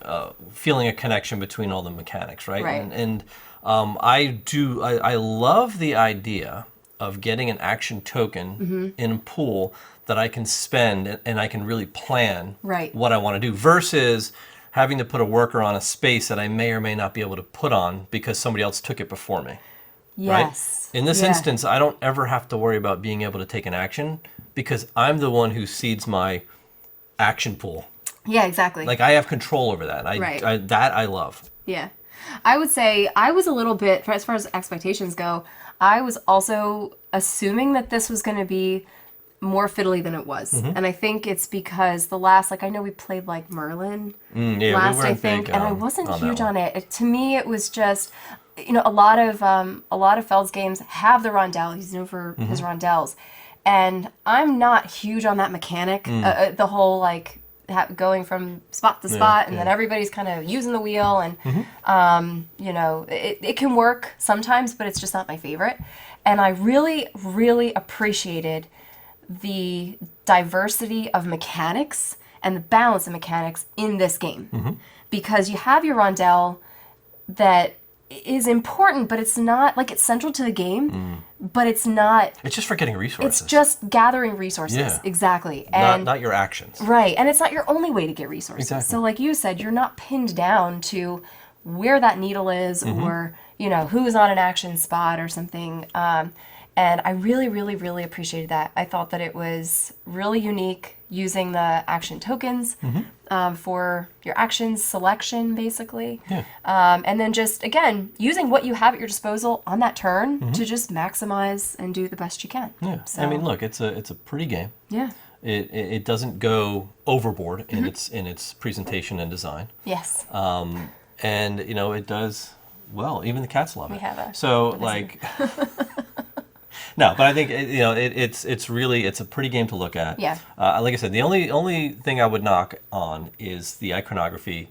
feeling a connection between all the mechanics, right? Right. And I love the idea of getting an action token in a pool that I can spend and I can really plan Right. what I want to do versus having to put a worker on a space that I may or may not be able to put on because somebody else took it before me. Yes. Right? In this Yeah. instance, I don't ever have to worry about being able to take an action because I'm the one who seeds my action pool. Yeah, exactly. Like I have control over that. Right. I love. Yeah. I would say I was a little bit, as far as expectations go, I was also assuming that this was going to be more fiddly than it was. And I think it's because the last, like I know we played like Merlin Yeah, last, we I weren't think, big, and I wasn't on that huge one. on it. To me, it was just, a lot of Feld's games have the rondelle. He's known for his rondelles, and I'm not huge on that mechanic. The whole like going from spot to spot, and then everybody's kind of using the wheel, and it can work sometimes, but it's just not my favorite. And I really, really appreciated the diversity of mechanics and the balance of mechanics in this game, because you have your rondelle that is important, but it's not like it's central to the game, but it's not. It's just for getting resources. It's just gathering resources. Yeah. Exactly. And not your actions. right, and it's not your only way to get resources. Exactly. So like you said, you're not pinned down to where that needle is, or who's on an action spot or something. And I really, really, really appreciated that. I thought that it was really unique using the action tokens for your actions selection, basically. Yeah. And then just, again, using what you have at your disposal on that turn to just maximize and do the best you can. Yeah. So, I mean, look, it's a pretty game. yeah. It doesn't go overboard in its presentation and design. Yes. And it does well. Even the cats love it. We have a so visitor. like. No, but I think it's a pretty game to look at. Yeah. Like I said, the only thing I would knock on is the iconography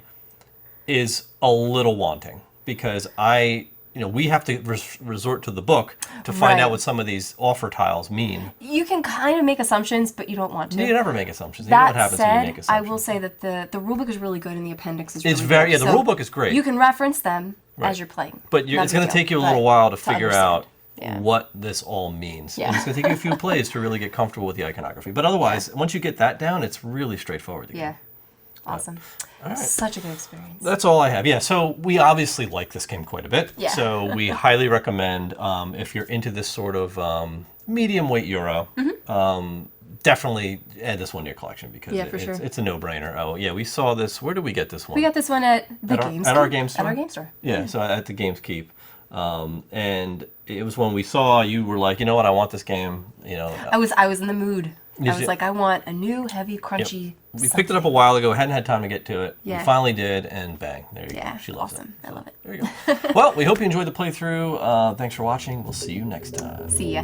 is a little wanting, because we have to resort to the book to find Right. out what some of these offer tiles mean. You can kind of make assumptions, but you don't want to. You never make assumptions. You know That what happens when you said, make assumptions. I will say that the rule book is really good and the appendix is It's really very good. the rule book is great. You can reference them Right. as you're playing. But Not it's a going big to take deal, you a little but while to figure out understand. Yeah. what this all means. Yeah. And it's going to take you a few plays to really get comfortable with the iconography. But otherwise, once you get that down, it's really straightforward. Yeah. Awesome. All right. Such a good experience. That's all I have. Yeah, so we obviously like this game quite a bit. Yeah. So we highly recommend, if you're into this sort of medium weight Euro, definitely add this one to your collection, because Yeah, for sure. it's a no-brainer. Oh, yeah, we saw this. Where did we get this one? We got this one at the At our- game at store. our game store? At our game store. Yeah, so at the Games Keep. And it was when we saw, you were like, you know what, I want this game. I was in the mood. You I was did- like, I want a new, heavy, crunchy. We picked it up a while ago, hadn't had time to get to it. Yeah. We finally did, and bang, there you Yeah, go. She loves awesome. it. I love it. There you go. Well, we hope you enjoyed the playthrough. Thanks for watching. We'll see you next time. See ya.